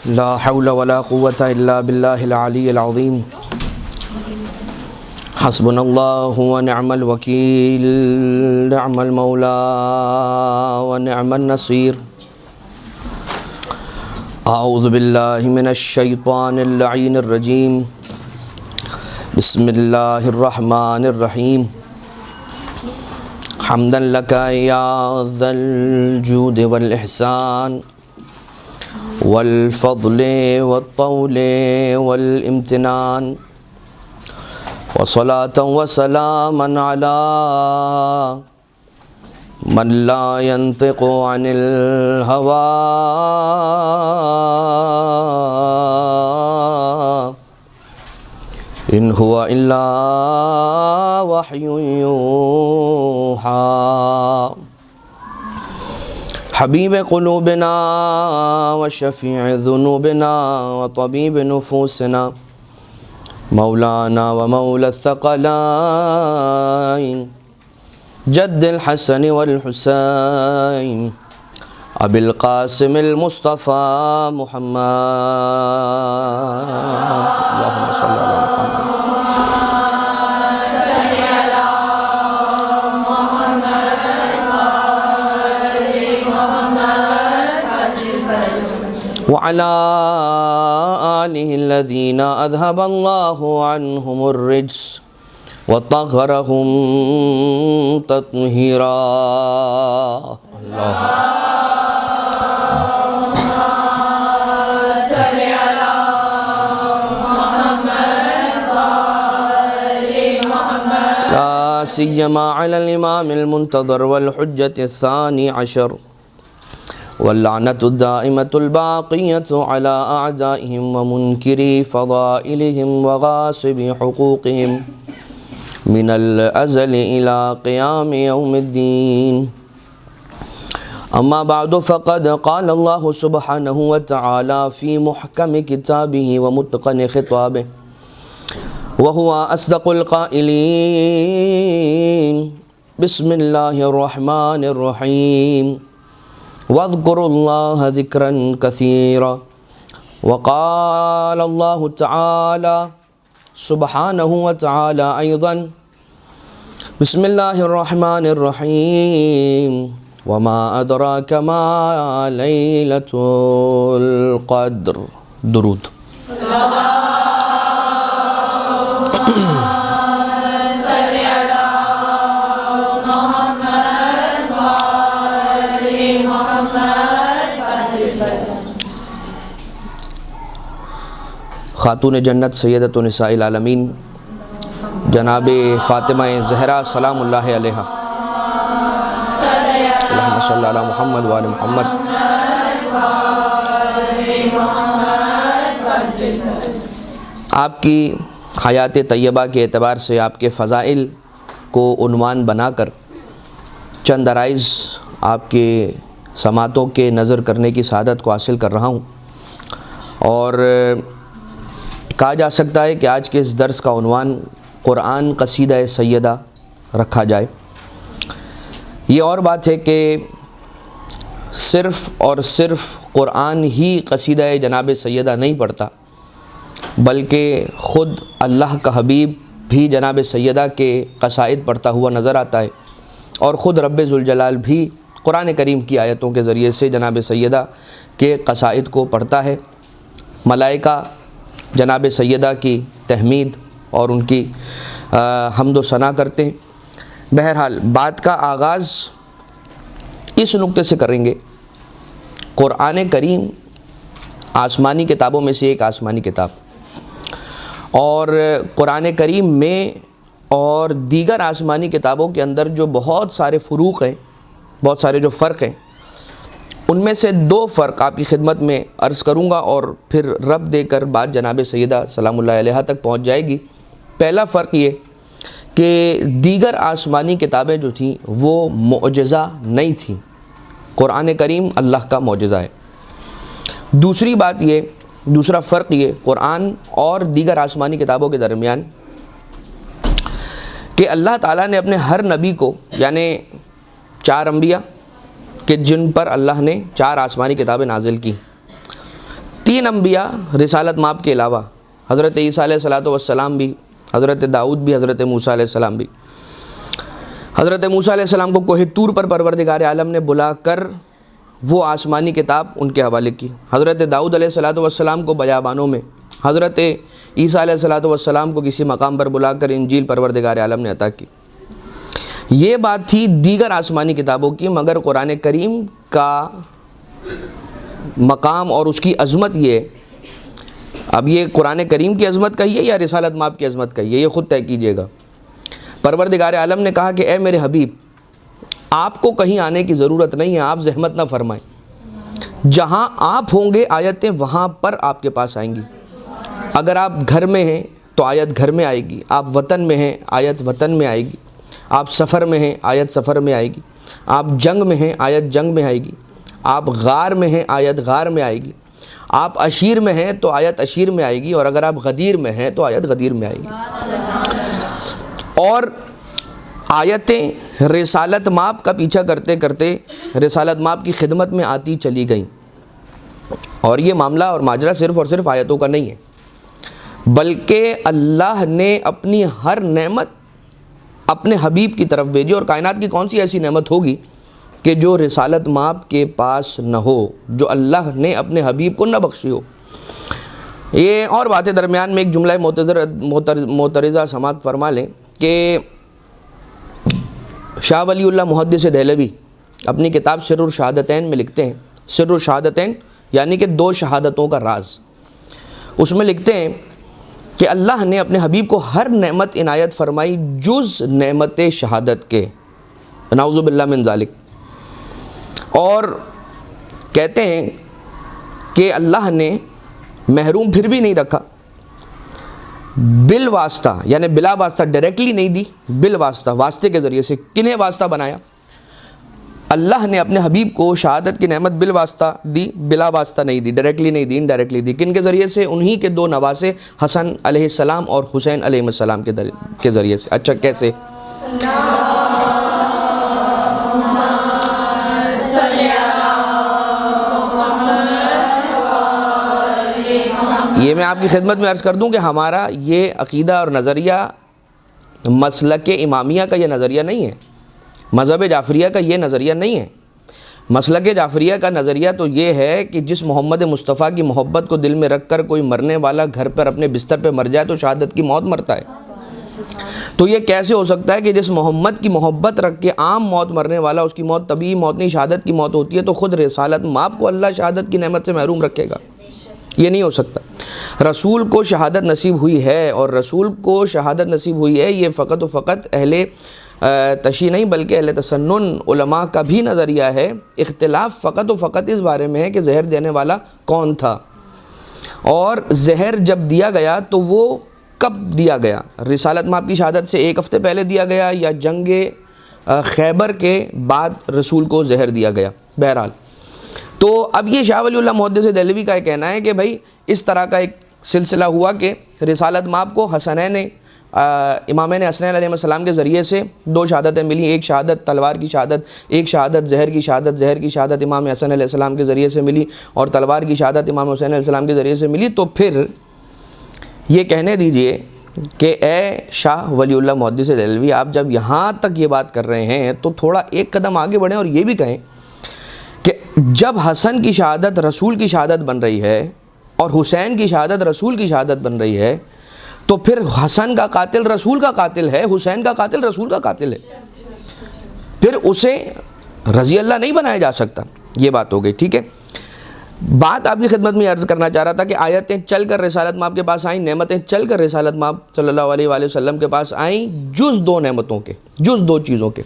لا حول ولا قوة إلا بالله العلي العظيم. حسبنا الله ونعم الوكيل، نعم المولى ونعم النصير. أعوذ بالله من الشيطان اللعين الرجيم. بسم الله الرحمن الرحيم. حمدا لك يا ذا الجود والإحسان والفضل والطول والامتنان، وصلاة وسلاما على من لا ينطق عن الهوى إن هو إلا وحي يوحى. حبیب قلوبنا وشفیع ذنوبنا وطبیب نفوسنا مولانا ومولا الثقلین جد الحسن والحسین ابی القاسم المصطفى محمد. اللهم صل علی محمد. وعلى آله الذين أذهب الله عنهم الرجس وطهرهم تطهيرا. اللهم صل على محمد وآل محمد، لا سيما على الإمام المنتظر والحجة الثاني عشر، واللعنة الدائمة الباقية على أعدائهم ومنكري فضائلهم وغاصبي حقوقهم من الأزل إلى قيام يوم الدين. أما بعد، فقد قال الله سبحانه وتعالى في محكم كتابه ومتقن خطابه وهو أصدق القائلين: بسم الله الرحمن الرحيم، واذكروا الله ذكرا كثيرا. وقال الله تعالى سبحانه وتعالى أيضا: بسم الله الرحمن الرحيم، وما أدراك ما ليلة القدر. درود. خاتون جنت سیدۃ نساء العالمین جناب فاطمہ زہرا سلام اللہ علیہا، اللہم صلی علی محمد وآل محمد. آپ کی حیات طیبہ کے اعتبار سے آپ کے فضائل کو عنوان بنا کر چند عرائض آپ کے سماعتوں کے نظر کرنے کی سعادت کو حاصل کر رہا ہوں، اور کہا جا سکتا ہے کہ آج کے اس درس کا عنوان قرآن قصیدہ سیدہ رکھا جائے. یہ اور بات ہے کہ صرف اور صرف قرآن ہی قصیدہ جناب سیدہ نہیں پڑھتا، بلکہ خود اللہ کا حبیب بھی جناب سیدہ کے قصائد پڑھتا ہوا نظر آتا ہے، اور خود رب ذوالجلال بھی قرآن کریم کی آیتوں کے ذریعے سے جناب سیدہ کے قصائد کو پڑھتا ہے. ملائکہ جناب سیدہ کی تحمید اور ان کی حمد و ثنا کرتے ہیں. بہرحال بات کا آغاز اس نقطے سے کریں گے. قرآن کریم آسمانی کتابوں میں سے ایک آسمانی کتاب، اور قرآن کریم میں اور دیگر آسمانی کتابوں کے اندر جو بہت سارے فروق ہیں، بہت سارے جو فرق ہیں، ان میں سے دو فرق آپ کی خدمت میں عرض کروں گا، اور پھر رب دے کر بات جناب سیدہ سلام اللہ علیہا تک پہنچ جائے گی. پہلا فرق یہ کہ دیگر آسمانی کتابیں جو تھیں وہ معجزہ نہیں تھیں، قرآن کریم اللہ کا معجزہ ہے. دوسری بات یہ، دوسرا فرق یہ قرآن اور دیگر آسمانی کتابوں کے درمیان کہ اللہ تعالیٰ نے اپنے ہر نبی کو، یعنی 4 انبیاء کہ جن پر اللہ نے 4 آسمانی کتابیں نازل کی، 3 انبیاء رسالت مآب کے علاوہ، حضرت عیسیٰ علیہ السلام بھی، حضرت داؤد بھی، حضرت موسیٰ علیہ السلام بھی۔ حضرت موسیٰ علیہ السلام کو کوہ طور پر پروردگار عالم نے بلا کر وہ آسمانی کتاب ان کے حوالے کی۔ حضرت داؤد علیہ السلام کو بیابانوں میں، حضرت عیسیٰ علیہ السلام کو کسی مقام پر بلا کر انجیل پروردگار عالم نے عطا کی۔ یہ بات تھی دیگر آسمانی کتابوں کی، مگر قرآن کریم کا مقام اور اس کی عظمت یہ، اب یہ قرآن کریم کی عظمت کہیے یا رسالت مآب کی عظمت کہیے، یہ خود طے کیجئے گا۔ پروردگار عالم نے کہا کہ اے میرے حبیب، آپ کو کہیں آنے کی ضرورت نہیں ہے، آپ زحمت نہ فرمائیں، جہاں آپ ہوں گے آیتیں وہاں پر آپ کے پاس آئیں گی۔ اگر آپ گھر میں ہیں تو آیت گھر میں آئے گی، آپ وطن میں ہیں آیت وطن میں آئے گی، آپ سفر میں ہیں آیت سفر میں آئے گی، آپ جنگ میں ہیں آیت جنگ میں آئے گی، آپ غار میں ہیں آیت غار میں آئے گی، آپ عشیر میں ہیں تو آیت عشیر میں آئے گی، اور اگر آپ غدیر میں ہیں تو آیت غدیر میں آئے گی۔ اور آیتیں رسالت مآب کا پیچھا کرتے کرتے رسالت مآب کی خدمت میں آتی چلی گئیں، اور یہ معاملہ اور ماجرا صرف اور صرف آیتوں کا نہیں ہے، بلکہ اللہ نے اپنی ہر نعمت اپنے حبیب کی طرف بھیجی، اور کائنات کی کون سی ایسی نعمت ہوگی کہ جو رسالت مآب کے پاس نہ ہو، جو اللہ نے اپنے حبیب کو نہ بخشی ہو۔ یہ اور باتیں درمیان میں ایک جملہ معترضہ سماعت فرما لیں کہ شاہ ولی اللہ محدث دہلوی اپنی کتاب سر الشہادتین میں لکھتے ہیں، سر الشہادتین یعنی کہ 2 شہادتوں کا راز، اس میں لکھتے ہیں کہ اللہ نے اپنے حبیب کو ہر نعمت عنایت فرمائی جز نعمت شہادت کے، نعوذ باللہ من ذالک، اور کہتے ہیں کہ اللہ نے محروم پھر بھی نہیں رکھا، بالواسطہ یعنی بلا واسطہ، ڈائریکٹلی نہیں دی، بالواسطہ واسطے کے ذریعے سے۔ کنہیں واسطہ بنایا؟ اللہ نے اپنے حبیب کو شہادت کی نعمت بالواسطہ دی، بلا واسطہ نہیں دی، ڈائریکٹلی نہیں دی، انڈائریکٹلی دی۔ کن کے ذریعے سے؟ انہی کے 2 نواسے حسن علیہ السلام اور حسین علیہ السلام کے ذریعے سے۔ اچھا کیسے؟ یہ میں آپ کی خدمت میں عرض کر دوں کہ ہمارا یہ عقیدہ اور نظریہ مسلک امامیہ کا یہ نظریہ نہیں ہے، مذہب جعفریہ کا یہ نظریہ نہیں ہے۔ مسلک جعفریہ کا نظریہ تو یہ ہے کہ جس محمد مصطفیٰ کی محبت کو دل میں رکھ کر کوئی مرنے والا گھر پر اپنے بستر پہ مر جائے تو شہادت کی موت مرتا ہے۔ تو یہ کیسے ہو سکتا ہے کہ جس محمد کی محبت رکھ کے عام موت مرنے والا، اس کی موت طبیعی موت نہیں، شہادت کی موت ہوتی ہے، تو خود رسالت مآب کو اللہ شہادت کی نعمت سے محروم رکھے گا؟ یہ نہیں ہو سکتا۔ رسول کو شہادت نصیب ہوئی ہے، اور رسول کو شہادت نصیب ہوئی ہے، یہ فقط و فقط اہل تشیع نہیں بلکہ اہل تسنن علماء کا بھی نظریہ ہے۔ اختلاف فقط و فقط اس بارے میں ہے کہ زہر دینے والا کون تھا، اور زہر جب دیا گیا تو وہ کب دیا گیا؟ رسالت مآب کی شہادت سے 1 ہفتے پہلے دیا گیا، یا جنگ خیبر کے بعد رسول کو زہر دیا گیا؟ بہرحال تو اب یہ شاہ ولی اللہ محدث دہلوی کا یہ کہنا ہے کہ بھائی اس طرح کا ایک سلسلہ ہوا کہ رسالت مآب کو حسنین امامین حسنین علیہ السلام کے ذریعے سے 2 شہادتیں ملی، ایک شہادت تلوار کی شہادت، ایک شہادت زہر کی شہادت، زہر کی شہادت امام حسن علیہ السلام کے ذریعے سے ملی، اور تلوار کی شہادت امام حسین علیہ السلام کے ذریعے سے ملی۔ تو پھر یہ کہنے دیجئے کہ اے شاہ ولی اللہ محدث دہلوی، آپ جب یہاں تک یہ بات کر رہے ہیں تو تھوڑا ایک قدم آگے بڑھیں اور یہ بھی کہیں کہ جب حسن کی شہادت رسول کی شہادت بن رہی ہے اور حسین کی شہادت رسول کی شہادت بن رہی ہے، تو پھر حسن کا قاتل رسول کا قاتل ہے، حسین کا قاتل رسول کا قاتل ہے، پھر اسے رضی اللہ نہیں بنایا جا سکتا۔ یہ بات ہو گئی، ٹھیک ہے۔ بات آپ کی خدمت میں عرض کرنا چاہ رہا تھا کہ آیتیں چل کر رسالت مآب کے پاس آئیں، نعمتیں چل کر رسالت مآب صلی اللہ علیہ وآلہ وسلم کے پاس آئیں، جز 2 نعمتوں کے، جز 2 چیزوں کے۔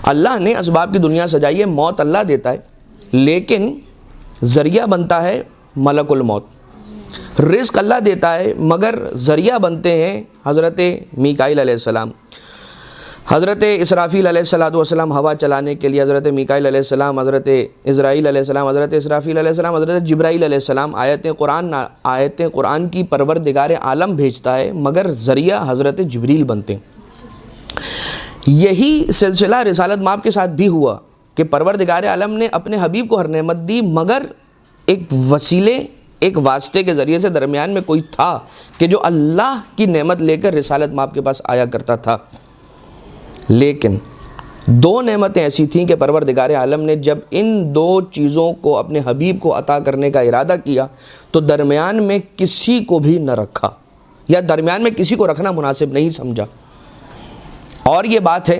اللہ نے اسباب کی دنیا سجائی ہے، موت اللہ دیتا ہے، لیکن ذریعہ بنتا ہے ملک الموت۔ رزق اللہ دیتا ہے مگر ذریعہ بنتے ہیں حضرت میکائیل علیہ السلام، حضرت اسرافیل علیہ السلام ہوا چلانے کے لیے، حضرت میکائیل علیہ السلام، حضرت اسرائیل علیہ السلام، حضرت اسرافیل علیہ السلام، حضرت جبرائیل علیہ السلام۔ آیتیں قرآن کی پروردگار عالم بھیجتا ہے مگر ذریعہ حضرت جبریل بنتے ہیں۔ یہی سلسلہ رسالت مآب کے ساتھ بھی ہوا کہ پروردگار عالم نے اپنے حبیب کو ہر نعمت دی، مگر ایک وسیلے ایک واسطے کے ذریعے سے درمیان میں کوئی تھا کہ جو اللہ کی نعمت لے کر رسالت مآب کے پاس آیا کرتا تھا. لیکن دو نعمتیں ایسی تھیں کہ پروردگار عالم نے جب ان دو چیزوں کو اپنے حبیب کو عطا کرنے کا ارادہ کیا تو درمیان میں کسی کو بھی نہ رکھا، یا درمیان میں کسی کو رکھنا مناسب نہیں سمجھا. اور یہ بات ہے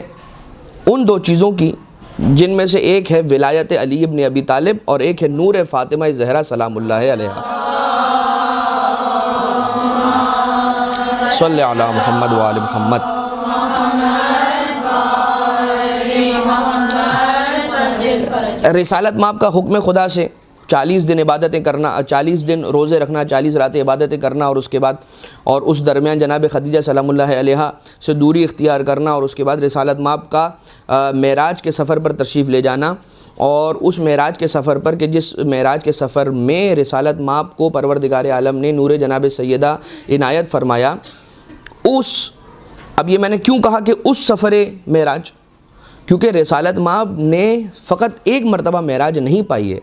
ان دو چیزوں کی جن میں سے ایک ہے ولایت علی ابن ابی طالب اور ایک ہے نور فاطمہ زہرا سلام اللہ علیہا. صلی علی محمد و آل محمد. رسالت مآب کا حکم خدا سے 40 دن عبادتیں کرنا، 40 دن روزے رکھنا، 40 راتیں عبادتیں کرنا، اور اس کے بعد اور اس درمیان جناب خدیجہ سلام اللہ علیہا سے دوری اختیار کرنا، اور اس کے بعد رسالت مآب کا معراج کے سفر پر تشریف لے جانا. اور اس معراج کے سفر پر کہ جس معراج کے سفر میں رسالت مآب کو پروردگار عالم نے نور جناب سیدہ عنایت فرمایا، اب یہ میں نے کیوں کہا کہ اس سفر معراج، کیونکہ رسالت مآب نے فقط ایک مرتبہ معراج نہیں پائی ہے،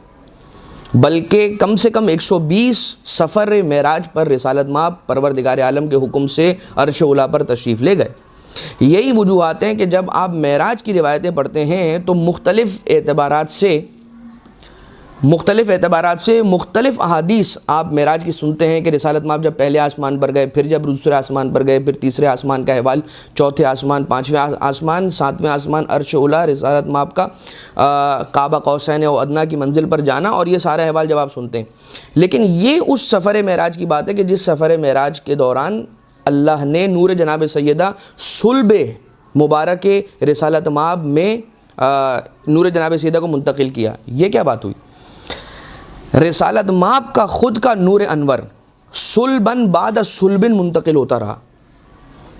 بلکہ کم سے کم 120 سفر معراج پر رسالت مآب پروردگار عالم کے حکم سے عرش اولی پر تشریف لے گئے. یہی وجوہات ہیں کہ جب آپ معراج کی روایتیں پڑھتے ہیں تو مختلف اعتبارات سے مختلف احادیث آپ معراج کی سنتے ہیں کہ رسالت مآب جب پہلے آسمان پر گئے، پھر جب دوسرے آسمان پر گئے، پھر تیسرے آسمان کا احوال، چوتھے آسمان، پانچویں آسمان، ساتویں آسمان، عرش اولی، رسالت مآب کا قاب قوسین و ادنیٰ کی منزل پر جانا، اور یہ سارا احوال جب آپ سنتے ہیں. لیکن یہ اس سفر معراج کی بات ہے کہ جس سفر معراج کے دوران اللہ نے نور جناب سیدہ صلب مبارک رسالت مآب میں نور جناب سیدہ کو منتقل کیا. یہ کیا بات ہوئی؟ رسالت مآب کا خود کا نور انور صلباً بعد صلب منتقل ہوتا رہا،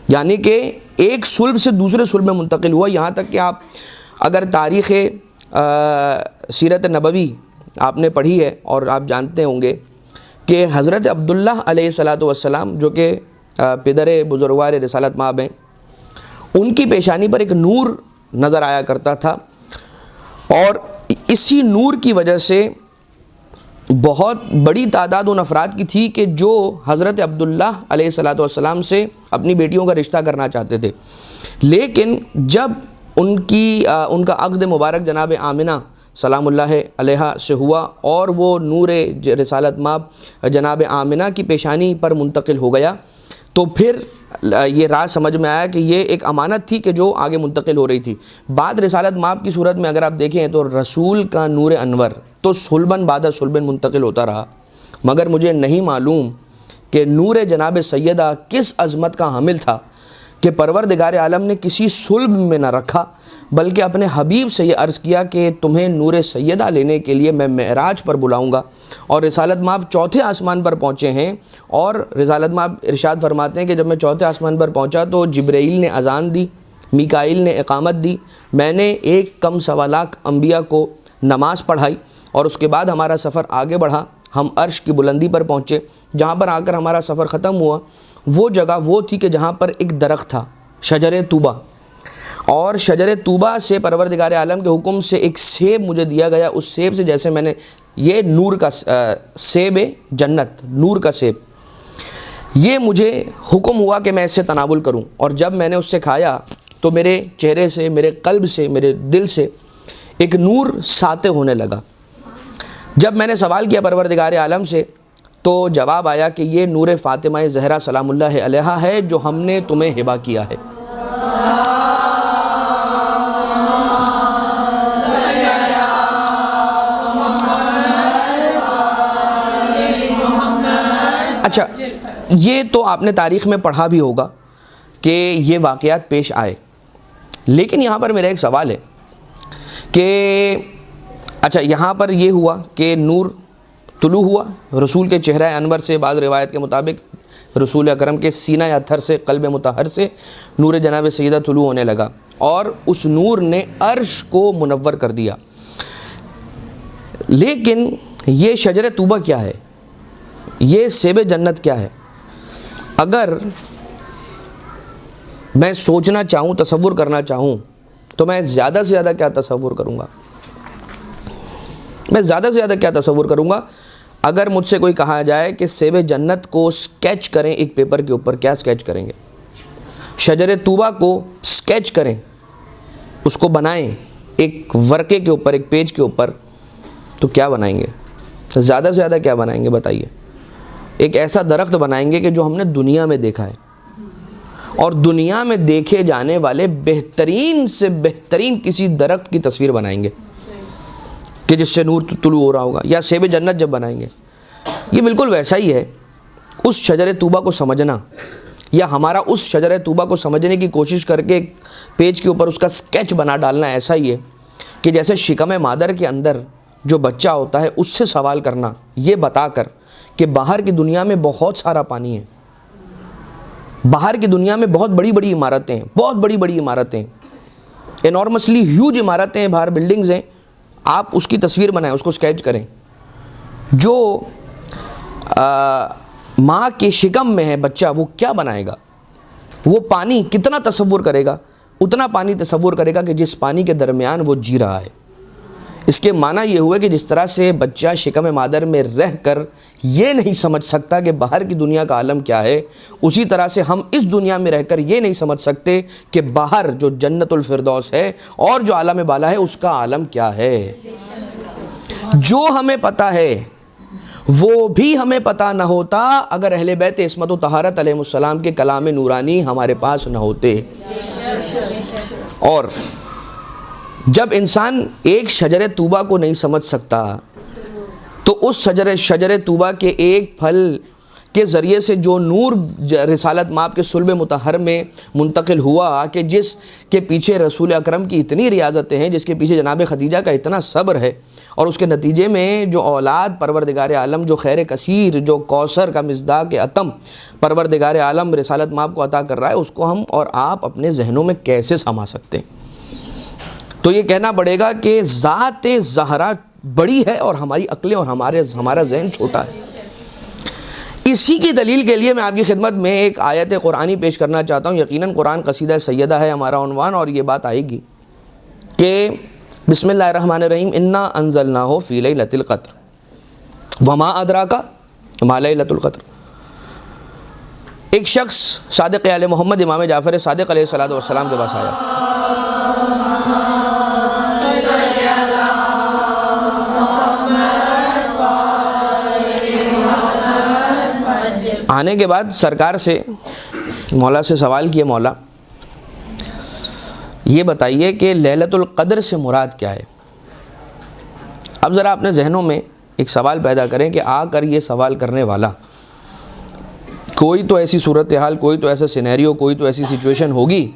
یعنی کہ ایک صلب سے دوسرے صلب میں منتقل ہوا. یہاں تک کہ آپ اگر تاریخ سیرت نبوی آپ نے پڑھی ہے اور آپ جانتے ہوں گے کہ حضرت عبداللہ علیہ السلام جو کہ پدر بزرگوار رسالت مآب ہیں، ان کی پیشانی پر ایک نور نظر آیا کرتا تھا، اور اسی نور کی وجہ سے بہت بڑی تعداد ان افراد کی تھی کہ جو حضرت عبداللہ علیہ السلام سے اپنی بیٹیوں کا رشتہ کرنا چاہتے تھے. لیکن جب ان کا عقد مبارک جناب آمنہ سلام اللہ علیہا سے ہوا اور وہ نور رسالت مآب جناب آمنہ کی پیشانی پر منتقل ہو گیا، تو پھر یہ راز سمجھ میں آیا کہ یہ ایک امانت تھی کہ جو آگے منتقل ہو رہی تھی. بعد رسالت مآب کی صورت میں اگر آپ دیکھیں تو رسول کا نور انور تو صلباً بعد صلباً منتقل ہوتا رہا، مگر مجھے نہیں معلوم کہ نور جناب سیدہ کس عظمت کا حامل تھا کہ پروردگار عالم نے کسی صلب میں نہ رکھا، بلکہ اپنے حبیب سے یہ عرض کیا کہ تمہیں نور سیدہ لینے کے لیے میں معراج پر بلاؤں گا. اور رسالت مآب چوتھے آسمان پر پہنچے ہیں، اور رسالت مآب ارشاد فرماتے ہیں کہ جب میں چوتھے آسمان پر پہنچا تو جبرائیل نے اذان دی، میکائیل نے اقامت دی، میں نے 1.25 لاکھ انبیاء کو نماز پڑھائی، اور اس کے بعد ہمارا سفر آگے بڑھا. ہم عرش کی بلندی پر پہنچے، جہاں پر آ کر ہمارا سفر ختم ہوا. وہ جگہ وہ تھی کہ جہاں پر ایک درخت تھا، شجر طوبہ، اور شجر طوبہ سے پروردگار عالم کے حکم سے ایک سیب مجھے دیا گیا. اس سیب سے جیسے میں نے، یہ نور کا سیب جنت، نور کا سیب، یہ مجھے حکم ہوا کہ میں اس سے تناول کروں. اور جب میں نے اس سے کھایا تو میرے چہرے سے، میرے قلب سے، میرے دل سے ایک نور ساطع ہونے لگا. جب میں نے سوال کیا پروردگار عالم سے تو جواب آیا کہ یہ نور فاطمہ زہرا سلام اللہ علیہا ہے جو ہم نے تمہیں ہبہ کیا ہے. اچھا، یہ تو آپ نے تاریخ میں پڑھا بھی ہوگا کہ یہ واقعات پیش آئے، لیکن یہاں پر میرا ایک سوال ہے کہ اچھا یہاں پر یہ ہوا کہ نور طلوع ہوا رسول کے چہرہ انور سے. بعض روایت کے مطابق رسول اکرم کے سینہ یا تھر سے، قلب مطہر سے نور جناب سیدہ طلوع ہونے لگا، اور اس نور نے عرش کو منور کر دیا. لیکن یہ شجر طوبہ کیا ہے؟ یہ سیب جنت کیا ہے؟ اگر میں سوچنا چاہوں، تصور کرنا چاہوں تو میں زیادہ سے زیادہ کیا تصور کروں گا؟ اگر مجھ سے کوئی کہا جائے کہ سیب جنت کو سکیچ کریں ایک پیپر کے اوپر، کیا سکیچ کریں گے؟ شجر طوبہ کو سکیچ کریں، اس کو بنائیں ایک ورقے کے اوپر، ایک پیج کے اوپر، تو کیا بنائیں گے؟ زیادہ سے زیادہ کیا بنائیں گے بتائیے؟ ایک ایسا درخت بنائیں گے کہ جو ہم نے دنیا میں دیکھا ہے، اور دنیا میں دیکھے جانے والے بہترین سے بہترین کسی درخت کی تصویر بنائیں گے کہ جس سے نور طلوع ہو رہا ہوگا. یا سیب جنت جب بنائیں گے، یہ بالکل ویسا ہی ہے. اس شجر طوبہ کو سمجھنا، یا ہمارا اس شجر طوبہ کو سمجھنے کی کوشش کر کے پیج کے اوپر اس کا سکیچ بنا ڈالنا ایسا ہی ہے کہ جیسے شکم مادر کے اندر جو بچہ ہوتا ہے اس سے سوال کرنا، یہ بتا کر کہ باہر کی دنیا میں بہت سارا پانی ہے، باہر کی دنیا میں بہت بڑی بڑی عمارتیں ہیں، بہت بڑی بڑی عمارتیں، انارمسلی ہیوج عمارتیں ہیں، باہر بلڈنگز ہیں. آپ اس کی تصویر بنائیں، اس کو سکیچ کریں. جو ماں کے شکم میں ہے بچہ، وہ کیا بنائے گا؟ وہ پانی کتنا تصور کرے گا؟ اتنا پانی تصور کرے گا کہ جس پانی کے درمیان وہ جی رہا ہے. اس کے معنی یہ ہوئے کہ جس طرح سے بچہ شکم مادر میں رہ کر یہ نہیں سمجھ سکتا کہ باہر کی دنیا کا عالم کیا ہے، اسی طرح سے ہم اس دنیا میں رہ کر یہ نہیں سمجھ سکتے کہ باہر جو جنت الفردوس ہے اور جو عالم بالا ہے اس کا عالم کیا ہے. جو ہمیں پتہ ہے وہ بھی ہمیں پتہ نہ ہوتا اگر اہل بیت عصمت و طہارت علیہ السلام کے کلام نورانی ہمارے پاس نہ ہوتے. اور جب انسان ایک شجر طوبہ کو نہیں سمجھ سکتا تو اس شجر طوبہ کے ایک پھل کے ذریعے سے جو نور رسالت مآب کے صلب مطہر میں منتقل ہوا، کہ جس کے پیچھے رسول اکرم کی اتنی ریاضتیں ہیں، جس کے پیچھے جناب خدیجہ کا اتنا صبر ہے، اور اس کے نتیجے میں جو اولاد پروردگار عالم، جو خیر کثیر، جو کوثر کا مصداق عتم پروردگار عالم رسالت مآب کو عطا کر رہا ہے، اس کو ہم اور آپ اپنے ذہنوں میں کیسے سما سکتے ہیں؟ تو یہ کہنا پڑے گا کہ ذات زہرا بڑی ہے اور ہماری عقلیں اور ہمارا ذہن چھوٹا ہے. اسی کی دلیل کے لیے میں آپ کی خدمت میں ایک آیت قرآنی پیش کرنا چاہتا ہوں. یقیناً قرآن قصیدہ سیدہ ہے ہمارا عنوان، اور یہ بات آئے گی کہ بسم اللہ الرحمن الرحیم، انا انزلناہ فی لیلۃ القدر وما ادراک ما لیلۃ القدر. ایک شخص صادق آل محمد امام جعفر صادق علیہ السلام کے پاس آیا. آنے کے بعد سرکار سے، مولا سے سوال کیا، مولا یہ بتائیے کہ لیلۃ القدر سے مراد کیا ہے؟ اب ذرا اپنے ذہنوں میں ایک سوال پیدا کریں کہ آ کر یہ سوال کرنے والا کوئی تو ایسی صورتحال، کوئی تو ایسا سینیریو، کوئی تو ایسی سچویشن ہوگی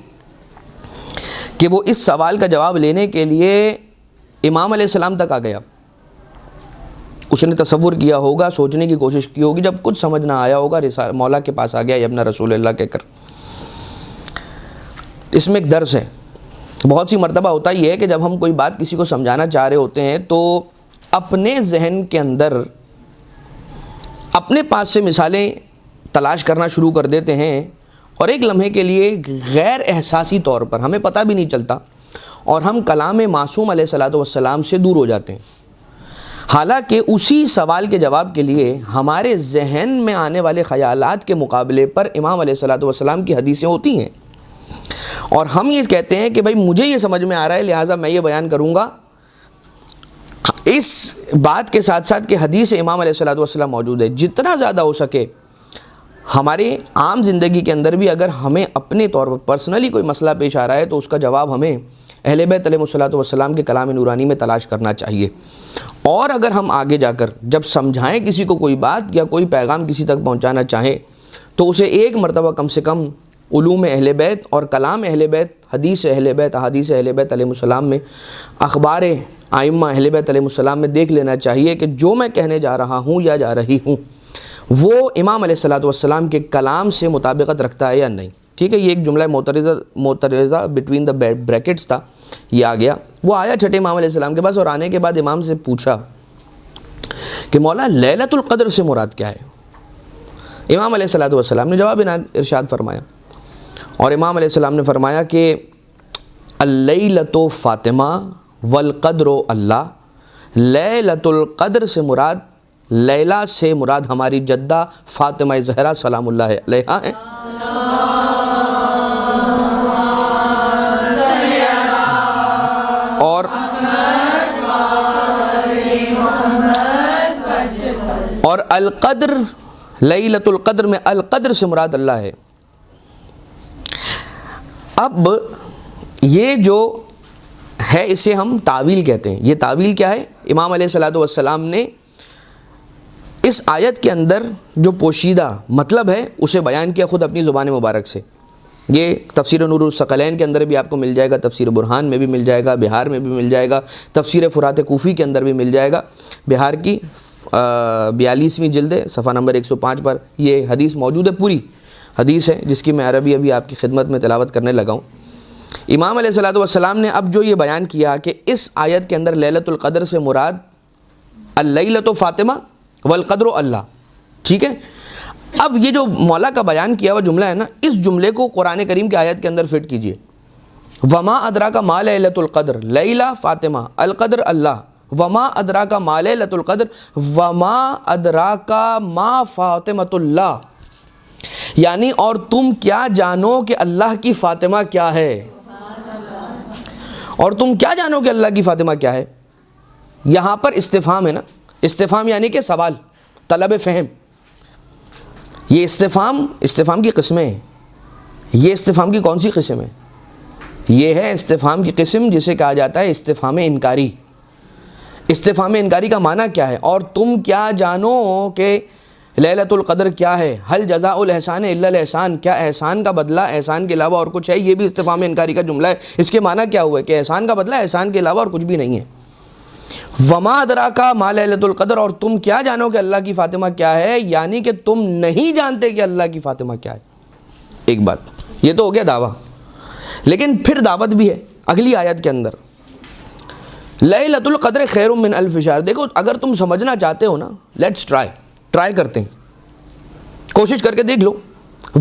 کہ وہ اس سوال کا جواب لینے کے لیے امام علیہ السلام تک آ گیا. اس نے تصور کیا ہوگا، سوچنے کی کوشش کی ہوگی، جب کچھ سمجھ نہ آیا ہوگا مولا کے پاس آ گیا، ابن رسول اللہ کہہ کر. اس میں ایک درس ہے. بہت سی مرتبہ ہوتا یہ ہے کہ جب ہم کوئی بات کسی کو سمجھانا چاہ رہے ہوتے ہیں تو اپنے ذہن کے اندر اپنے پاس سے مثالیں تلاش کرنا شروع کر دیتے ہیں، اور ایک لمحے کے لیے غیر احساسی طور پر ہمیں پتہ بھی نہیں چلتا اور ہم کلام معصوم علیہ السلام سے دور ہو جاتے ہیں. حالانکہ اسی سوال کے جواب کے لیے ہمارے ذہن میں آنے والے خیالات کے مقابلے پر امام علیہ السلام کی حدیثیں ہوتی ہیں، اور ہم یہ کہتے ہیں کہ بھائی مجھے یہ سمجھ میں آ رہا ہے لہٰذا میں یہ بیان کروں گا. اس بات کے ساتھ ساتھ کہ حدیث امام علیہ السلام موجود ہے، جتنا زیادہ ہو سکے ہمارے عام زندگی کے اندر بھی اگر ہمیں اپنے طور پر پرسنلی کوئی مسئلہ پیش آ رہا ہے تو اس کا جواب ہمیں اہل بیت علیہ السلام کے کلام نورانی میں تلاش کرنا چاہیے. اور اگر ہم آگے جا کر جب سمجھائیں کسی کو کوئی بات یا کوئی پیغام کسی تک پہنچانا چاہیں تو اسے ایک مرتبہ کم سے کم علوم اہل بیت اور کلام اہل بیت، حدیث اہل بیت، احادیث اہل بیت علیہ السلام میں، اخبار ائمہ اہل بیت علیہ السلام میں دیکھ لینا چاہیے کہ جو میں کہنے جا رہا ہوں یا جا رہی ہوں وہ امام علیہ السلام کے کلام سے مطابقت رکھتا ہے یا نہیں. ٹھیک ہے، یہ ایک جملہ معترضہ بٹوین دا بریکٹس تھا، یہ آ گیا. وہ آیا چھٹے امام علیہ السلام کے پاس اور آنے کے بعد امام سے پوچھا کہ مولا لیلۃ القدر سے مراد کیا ہے؟ امام علیہ السلام نے جواب ارشاد فرمایا، اور امام علیہ السلام نے فرمایا کہ اللیلۃ فاطمہ والقدر اللہ. لیلۃ القدر سے مراد لیلا سے مراد ہماری جدہ فاطمہ زہرا سلام اللہ علیہا ہیں۔ اور القدر، لیلۃ القدر میں القدر سے مراد اللہ ہے۔ اب یہ جو ہے اسے ہم تعویل کہتے ہیں۔ یہ تعویل کیا ہے؟ امام علیہ الصلوۃ والسلام نے اس آیت کے اندر جو پوشیدہ مطلب ہے اسے بیان کیا خود اپنی زبان مبارک سے۔ یہ تفسیر نور الثقلین کے اندر بھی آپ کو مل جائے گا، تفسیر برہان میں بھی مل جائے گا، بہار میں بھی مل جائے گا، تفسیر فرات کوفی کے اندر بھی مل جائے گا۔ بہار کی 42ویں جلد ہے، صفحہ نمبر 105 پر یہ حدیث موجود ہے، پوری حدیث ہے جس کی میں عربی ابھی آپ کی خدمت میں تلاوت کرنے لگا ہوں۔ امام علیہ الصلوۃ والسلام نے اب جو یہ بیان کیا کہ اس آیت کے اندر لیلۃ القدر سے مراد اللیلۃ فاطمہ والقدر اللہ، ٹھیک ہے؟ اب یہ جو مولا کا بیان کیا ہوا جملہ ہے نا، اس جملے کو قرآن کریم کی آیت کے اندر فٹ کیجئے۔ وما ادراک ما لیلۃ القدر، لیلہ فاطمہ، القدر اللہ، وما ادراک ما لیلۃ القدر، وما ادراک ما فاطمۃ اللہ، یعنی اور تم کیا جانو کہ اللہ کی فاطمہ کیا ہے، اور تم کیا جانو کہ اللہ کی فاطمہ کیا ہے۔ یہاں پر استفہام ہے نا، استفہام یعنی کہ سوال، طلب فہم۔ یہ استفہام کی قسمیں ہیں۔ یہ استفہام کی کون سی قسم ہے؟ یہ ہے استفہام کی قسم جسے کہا جاتا ہے استفہام انکاری۔ استفہام انکاری کا معنی کیا ہے؟ اور تم کیا جانو کہ لیلۃ القدر کیا ہے، حل جزاء الاحسان الا الاحسان، کیا احسان کا بدلہ احسان کے علاوہ اور کچھ ہے؟ یہ بھی استفہام انکاری کا جملہ ہے۔ اس کے معنی کیا ہوا ہے کہ احسان کا بدلہ احسان کے علاوہ اور کچھ بھی نہیں ہے۔ وما ادراک ما لیلۃ القدر، اور تم کیا جانو کہ اللہ کی فاطمہ کیا ہے، یعنی کہ تم نہیں جانتے کہ اللہ کی فاطمہ کیا ہے۔ ایک بات یہ تو ہو گیا دعویٰ، لیکن پھر دعوت بھی ہے اگلی آیت کے اندر، لیلۃ القدر خیر من الف شہر۔ دیکھو اگر تم سمجھنا چاہتے ہو نا، لیٹس ٹرائی کرتے ہیں، کوشش کر کے دیکھ لو۔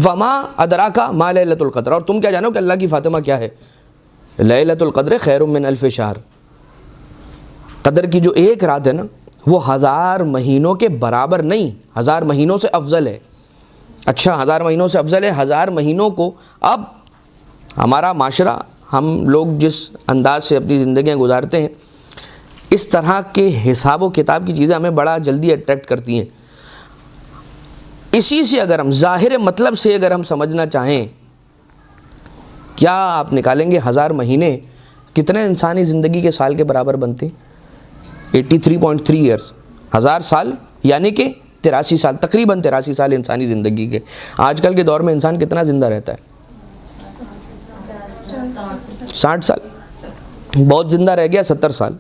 وما ادراک ما لیلۃ القدر، اور تم کیا جانو کہ اللہ کی فاطمہ کیا ہے، لیلۃ القدر خیر من الف شہر۔ قدر کی جو ایک رات ہے نا وہ 1000 مہینوں کے برابر نہیں، 1000 مہینوں سے افضل ہے۔ اچھا 1000 مہینوں سے افضل ہے۔ 1000 مہینوں کو اب ہمارا معاشرہ، ہم لوگ جس انداز سے اپنی زندگیاں گزارتے ہیں، اس طرح کے حساب و کتاب کی چیزیں ہمیں بڑا جلدی اٹریکٹ کرتی ہیں۔ اسی سے اگر ہم ظاہر مطلب سے اگر ہم سمجھنا چاہیں، کیا آپ نکالیں گے 1000 مہینے کتنے انسانی زندگی کے سال کے برابر بنتے ہیں؟ 83.3 ایئرس، 1000 سال یعنی کہ 83 سال، تقریباً 83 سال انسانی زندگی کے۔ آج کل کے دور میں انسان کتنا زندہ رہتا ہے؟ 60 سال، بہت زندہ رہ گیا 70 سال،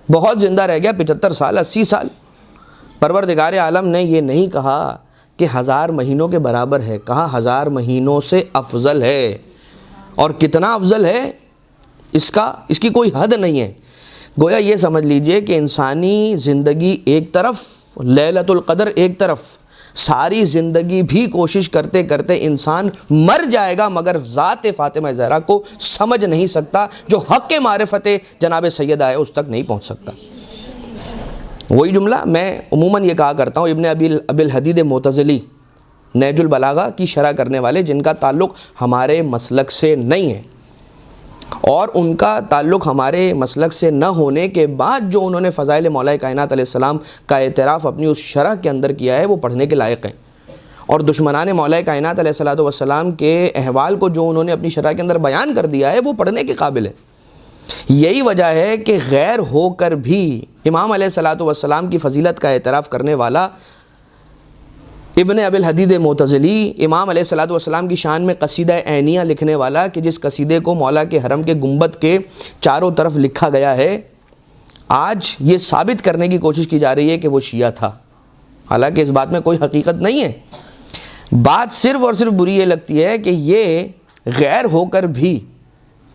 بہت زندہ رہ گیا 75 سال، 80 سال۔ پروردگار عالم نے یہ نہیں کہا کہ 1000 مہینوں کے برابر ہے، کہا 1000 مہینوں سے افضل ہے۔ اور کتنا افضل ہے اس کی کوئی حد نہیں ہے۔ گویا یہ سمجھ لیجئے کہ انسانی زندگی ایک طرف، لیلۃ القدر ایک طرف، ساری زندگی بھی کوشش کرتے کرتے انسان مر جائے گا مگر ذات فاطمہ زہرا کو سمجھ نہیں سکتا، جو حق معرفت جناب سیدہ ہے اس تک نہیں پہنچ سکتا۔ وہی جملہ میں عموماً یہ کہا کرتا ہوں، ابن ابی الحدید معتزلی نہج البلاغہ کی شرح کرنے والے، جن کا تعلق ہمارے مسلک سے نہیں ہے، اور ان کا تعلق ہمارے مسلک سے نہ ہونے کے بعد جو انہوں نے فضائل مولا کائنات علیہ السلام کا اعتراف اپنی اس شرح کے اندر کیا ہے، وہ پڑھنے کے لائق ہیں۔ اور دشمنان مولا کائنات علیہ السلام کے احوال کو جو انہوں نے اپنی شرح کے اندر بیان کر دیا ہے، وہ پڑھنے کے قابل ہے۔ یہی وجہ ہے کہ غیر ہو کر بھی امام علیہ السلام کی فضیلت کا اعتراف کرنے والا ابن ابی الحدید معتزلی، امام علیہ السلام کی شان میں قصیدہ عینیہ لکھنے والا، کہ جس قصیدے کو مولا کے حرم کے گنبد کے چاروں طرف لکھا گیا ہے، آج یہ ثابت کرنے کی کوشش کی جا رہی ہے کہ وہ شیعہ تھا، حالانکہ اس بات میں کوئی حقیقت نہیں ہے۔ بات صرف اور صرف بری یہ لگتی ہے کہ یہ غیر ہو کر بھی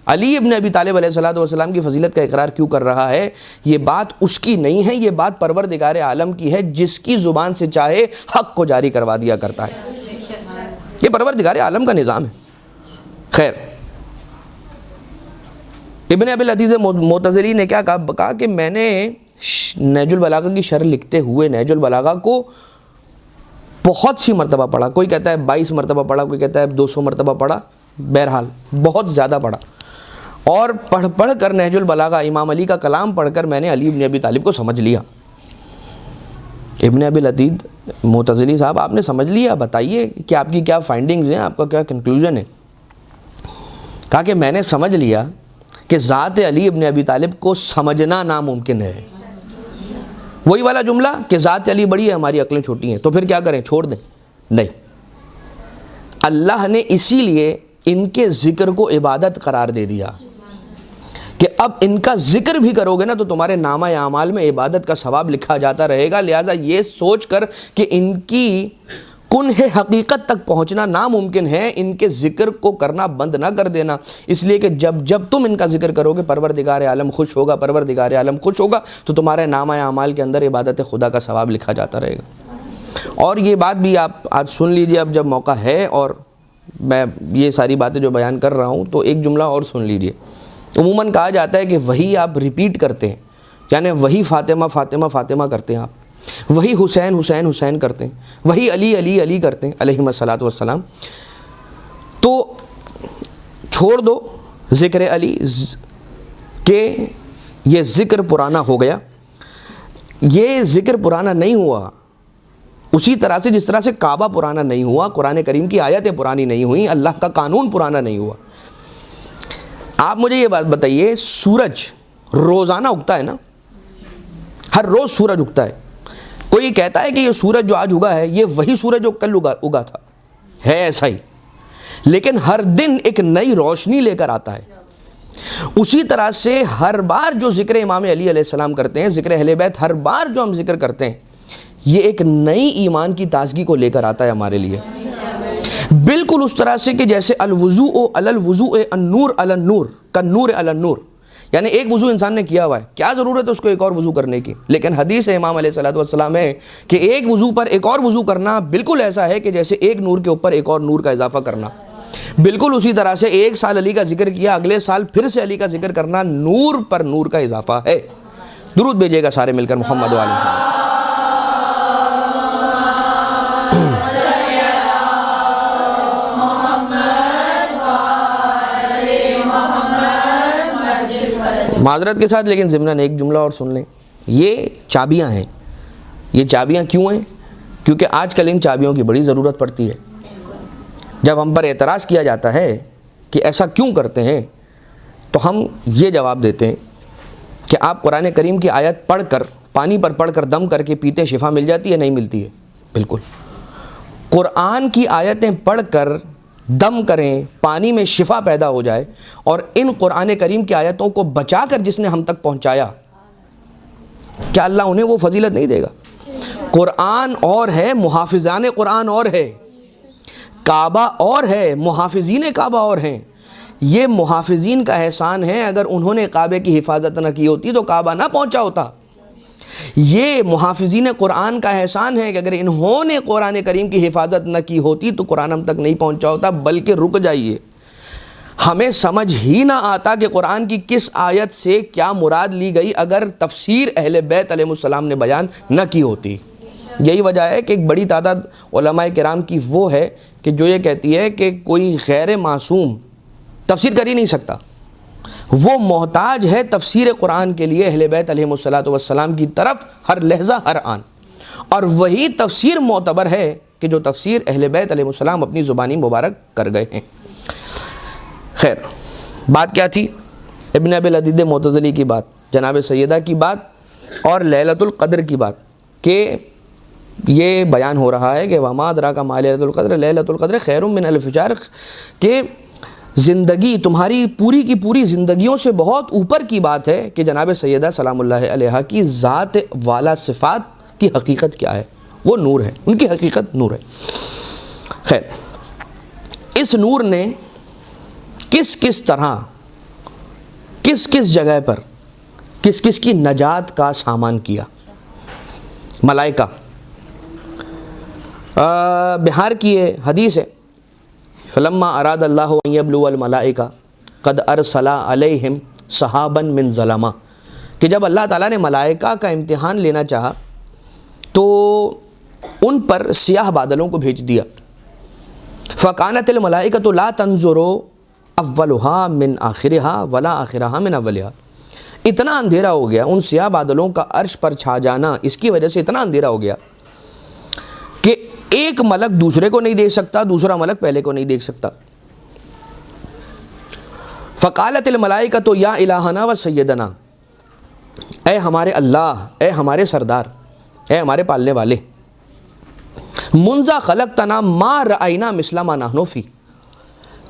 علی ابن ابی طالب علیہ السلام کی فضیلت کا اقرار کیوں کر رہا ہے۔ یہ بات اس کی نہیں ہے، یہ بات پروردگار عالم کی ہے، جس کی زبان سے چاہے حق کو جاری کروا دیا کرتا ہے۔ یہ پروردگار عالم کا نظام ہے۔ خیر، ابن ابی الحدید معتزلی نے کیا کہا کہ میں نے نہج البلاغہ کی شرح لکھتے ہوئے نہج البلاغہ کو بہت سی مرتبہ پڑھا. کوئی کہتا ہے 22 مرتبہ پڑھا, کوئی کہتا ہے 200 مرتبہ پڑھا, بہرحال بہت زیادہ پڑھا. اور پڑھ کر نہج البلاغہ امام علی کا کلام پڑھ کر میں نے علی ابن ابی طالب کو سمجھ لیا. ابن ابی العتید معتزلی صاحب, آپ نے سمجھ لیا, بتائیے کہ آپ کی کیا فائنڈنگز ہیں, آپ کا کیا کنکلوژن ہے. کہا کہ میں نے سمجھ لیا کہ ذات علی ابن ابی طالب کو سمجھنا ناممکن ہے. وہی والا جملہ کہ ذات علی بڑی ہے, ہماری عقلیں چھوٹی ہیں, تو پھر کیا کریں, چھوڑ دیں؟ نہیں, اللہ نے اسی لیے ان کے ذکر کو عبادت قرار دے دیا کہ اب ان کا ذکر بھی کرو گے نا تو تمہارے نامہ اعمال میں عبادت کا ثواب لکھا جاتا رہے گا. لہٰذا یہ سوچ کر کہ ان کی کنہ حقیقت تک پہنچنا ناممکن ہے, ان کے ذکر کو کرنا بند نہ کر دینا, اس لیے کہ جب تم ان کا ذکر کرو گے پروردگار عالم خوش ہوگا, پروردگار عالم خوش ہوگا تو تمہارے نامہ اعمال کے اندر عبادت خدا کا ثواب لکھا جاتا رہے گا. اور یہ بات بھی آپ آج سن لیجئے اب جب موقع ہے, اور میں یہ ساری باتیں جو بیان کر رہا ہوں تو ایک جملہ اور سن لیجئے. عموماً کہا جاتا ہے کہ وہی آپ ریپیٹ کرتے ہیں, یعنی وہی فاطمہ فاطمہ فاطمہ کرتے ہیں آپ, وہی حسین حسین حسین کرتے ہیں, وہی علی علی علی کرتے ہیں علیہم الصلاۃ والسلام. تو چھوڑ دو ذکر علی کہ یہ ذکر پرانا ہو گیا. یہ ذکر پرانا نہیں ہوا اسی طرح سے جس طرح سے کعبہ پرانا نہیں ہوا, قرآن کریم کی آیتیں پرانی نہیں ہوئیں, اللہ کا قانون پرانا نہیں ہوا. آپ مجھے یہ بات بتائیے, سورج روزانہ اگتا ہے نا, ہر روز سورج اگتا ہے. کوئی کہتا ہے کہ یہ سورج جو آج اگا ہے یہ وہی سورج جو کل اگا تھا, ہے ایسا ہی, لیکن ہر دن ایک نئی روشنی لے کر آتا ہے. اسی طرح سے ہر بار جو ذکر امام علی علیہ السلام کرتے ہیں, ذکر اہل بیت ہر بار جو ہم ذکر کرتے ہیں, یہ ایک نئی ایمان کی تازگی کو لے کر آتا ہے ہمارے لیے. بالکل اس طرح سے کہ جیسے الوضوء علی الوضوء النور علی النور کالنور علی النور, یعنی ایک وضو انسان نے کیا ہوا ہے, کیا ضرورت ہے اس کو ایک اور وضو کرنے کی, لیکن حدیث امام علیہ الصلوۃ والسلام ہے کہ ایک وضو پر ایک اور وضو کرنا بالکل ایسا ہے کہ جیسے ایک نور کے اوپر ایک اور نور کا اضافہ کرنا. بالکل اسی طرح سے ایک سال علی کا ذکر کیا, اگلے سال پھر سے علی کا ذکر کرنا نور پر نور کا اضافہ ہے. درود بھیجیے گا سارے مل کر محمد علیہ. معذرت کے ساتھ لیکن ضمناً ایک جملہ اور سن لیں. یہ چابیاں ہیں. یہ چابیاں کیوں ہیں؟ کیونکہ آج کل ان چابیوں کی بڑی ضرورت پڑتی ہے. جب ہم پر اعتراض کیا جاتا ہے کہ ایسا کیوں کرتے ہیں, تو ہم یہ جواب دیتے ہیں کہ آپ قرآن کریم کی آیت پڑھ کر, پانی پر پڑھ کر دم کر کے پیتے شفا مل جاتی ہے؟ نہیں ملتی ہے. بالکل قرآن کی آیتیں پڑھ کر دم کریں, پانی میں شفا پیدا ہو جائے, اور ان قرآن کریم کی آیتوں کو بچا کر جس نے ہم تک پہنچایا, کیا اللہ انہیں وہ فضیلت نہیں دے گا؟ قرآن اور ہے, محافظان قرآن اور ہے, کعبہ اور ہے, محافظین کعبہ اور ہیں. یہ محافظین کا احسان ہے, اگر انہوں نے کعبے کی حفاظت نہ کی ہوتی تو کعبہ نہ پہنچا ہوتا. یہ محافظین قرآن کا احسان ہے کہ اگر انہوں نے قرآن کریم کی حفاظت نہ کی ہوتی تو قرآن ہم تک نہیں پہنچا ہوتا. بلکہ رک جائیے, ہمیں سمجھ ہی نہ آتا کہ قرآن کی کس آیت سے کیا مراد لی گئی اگر تفسیر اہل بیت علیہ السلام نے بیان نہ کی ہوتی. یہی وجہ ہے کہ ایک بڑی تعداد علماء کرام کی وہ ہے کہ جو یہ کہتی ہے کہ کوئی غیر معصوم تفسیر کر ہی نہیں سکتا, وہ محتاج ہے تفسیر قرآن کے لیے اہل بیت علیہ الصلوۃ والسلام کی طرف ہر لحظہ ہر آن. اور وہی تفسیر معتبر ہے کہ جو تفسیر اہل بیت علیہ السلام اپنی زبانی مبارک کر گئے ہیں. خیر, بات کیا تھی؟ ابن ابی العتید معتزلی کی بات, جناب سیدہ کی بات, اور لیلۃ القدر کی بات, کہ یہ بیان ہو رہا ہے کہ وما ادراک ما لیلۃ القدر, لیلۃ القدر خیر من الف شہر, کہ زندگی تمہاری پوری کی پوری زندگیوں سے بہت اوپر کی بات ہے کہ جناب سیدہ سلام اللہ علیہا کی ذات والا صفات کی حقیقت کیا ہے. وہ نور ہے, ان کی حقیقت نور ہے. خیر, اس نور نے کس کس طرح, کس کس جگہ پر, کس کس کی نجات کا سامان کیا؟ ملائکہ. بہار کی یہ حدیث ہے, فلما اراد اللہ ان یبلو الملائکہ قد ارسلا علیہم صحابا من ظلمہ, کہ جب اللہ تعالیٰ نے ملائکہ کا امتحان لینا چاہا تو ان پر سیاہ بادلوں کو بھیج دیا. فَكَانَتِ الْمَلَائِكَةُ لَا تَنْظُرُ أَوَّلُهَا مِنْ آخِرِهَا وَلَا آخِرَهَا مِنْ أَوَّلِهَا. اتنا اندھیرا ہو گیا، ان سیاہ بادلوں کا عرش پر چھا جانا اس کی وجہ سے اتنا اندھیرا ہو گیا کہ ایک ملک دوسرے کو نہیں دیکھ سکتا، دوسرا ملک پہلے کو نہیں دیکھ سکتا. فَقَالَتِ الْمَلَائِكَةُ يَا إِلَٰهَنَا وَسَيِّدَنَا، اے ہمارے اللہ، اے ہمارے سردار، اے ہمارے پالنے والے، منذ خلقتنا ما رأینا مثل ما نحن فی،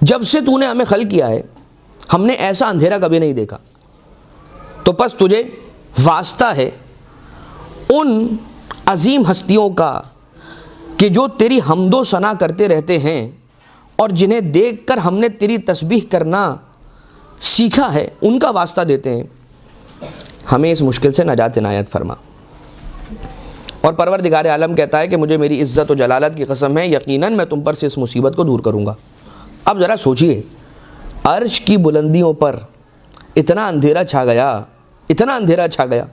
جب سے تو نے ہمیں خلق کیا ہے ہم نے ایسا اندھیرا کبھی نہیں دیکھا. تو پس تجھے واسطہ ہے ان عظیم ہستیوں کا کہ جو تیری حمد و ثنا کرتے رہتے ہیں اور جنہیں دیکھ کر ہم نے تیری تسبیح کرنا سیکھا ہے، ان کا واسطہ دیتے ہیں، ہمیں اس مشکل سے نجات عنایت فرما. اور پروردگار عالم کہتا ہے کہ مجھے میری عزت و جلالت کی قسم ہے، یقیناً میں تم پر سے اس مصیبت کو دور کروں گا. اب ذرا سوچئے، عرش کی بلندیوں پر اتنا اندھیرا چھا گیا، اتنا اندھیرا چھا گیا،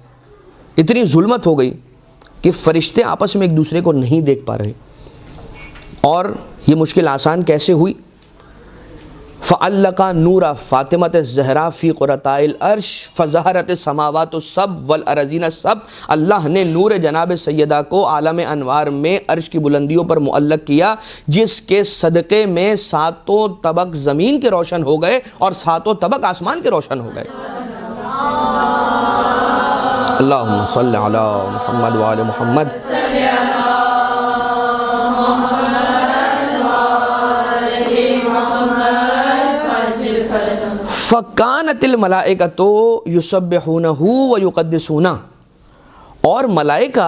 اتنی ظلمت ہو گئی کہ فرشتے آپس میں ایک دوسرے کو نہیں دیکھ پا رہے. اور یہ مشکل آسان کیسے ہوئی؟ فَعَلَّقَ نُورَ فاطمۃ الزہرا فی قرۃ العرش فظہرت السماوات السبع والارضین السبع. اللہ نے نور جناب سیدہ کو عالم انوار میں عرش کی بلندیوں پر معلق کیا، جس کے صدقے میں 7 طبق زمین کے روشن ہو گئے اور 7 طبق آسمان کے روشن ہو گئے. اللہم صلی علی محمد وآل محمد. فَكَانَتِ الْمَلَائِكَةُ يُسَبِّحُونَهُ وَيُقَدِّسُونَهُ، اور ملائکہ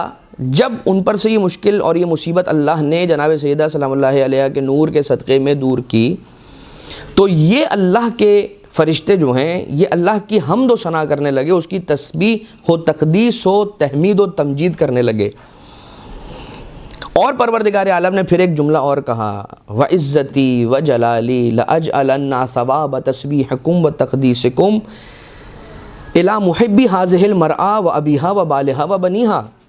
جب ان پر سے یہ مشکل اور یہ مصیبت اللہ نے جناب سیدہ سلام اللہ علیہ کے نور کے صدقے میں دور کی، تو یہ اللہ کے فرشتے جو ہیں یہ اللہ کی حمد و ثنا کرنے لگے، اس کی تسبیح و تقدیس و تحمید و تمجید کرنے لگے. اور پروردگار عالم نے پھر ایک جملہ اور کہا، وَعِزَّتِي وَجَلَالِي لَأَجْعَلَنَّ ثَوَابَ تَسْبِيحِكُمْ وَتَقْدِيسِكُمْ إِلَى مُحِبِّ هَذِهِ الْمَرْأَةِ وَأَبِيهَا وَبَالِهَا وَبَنِيهَا،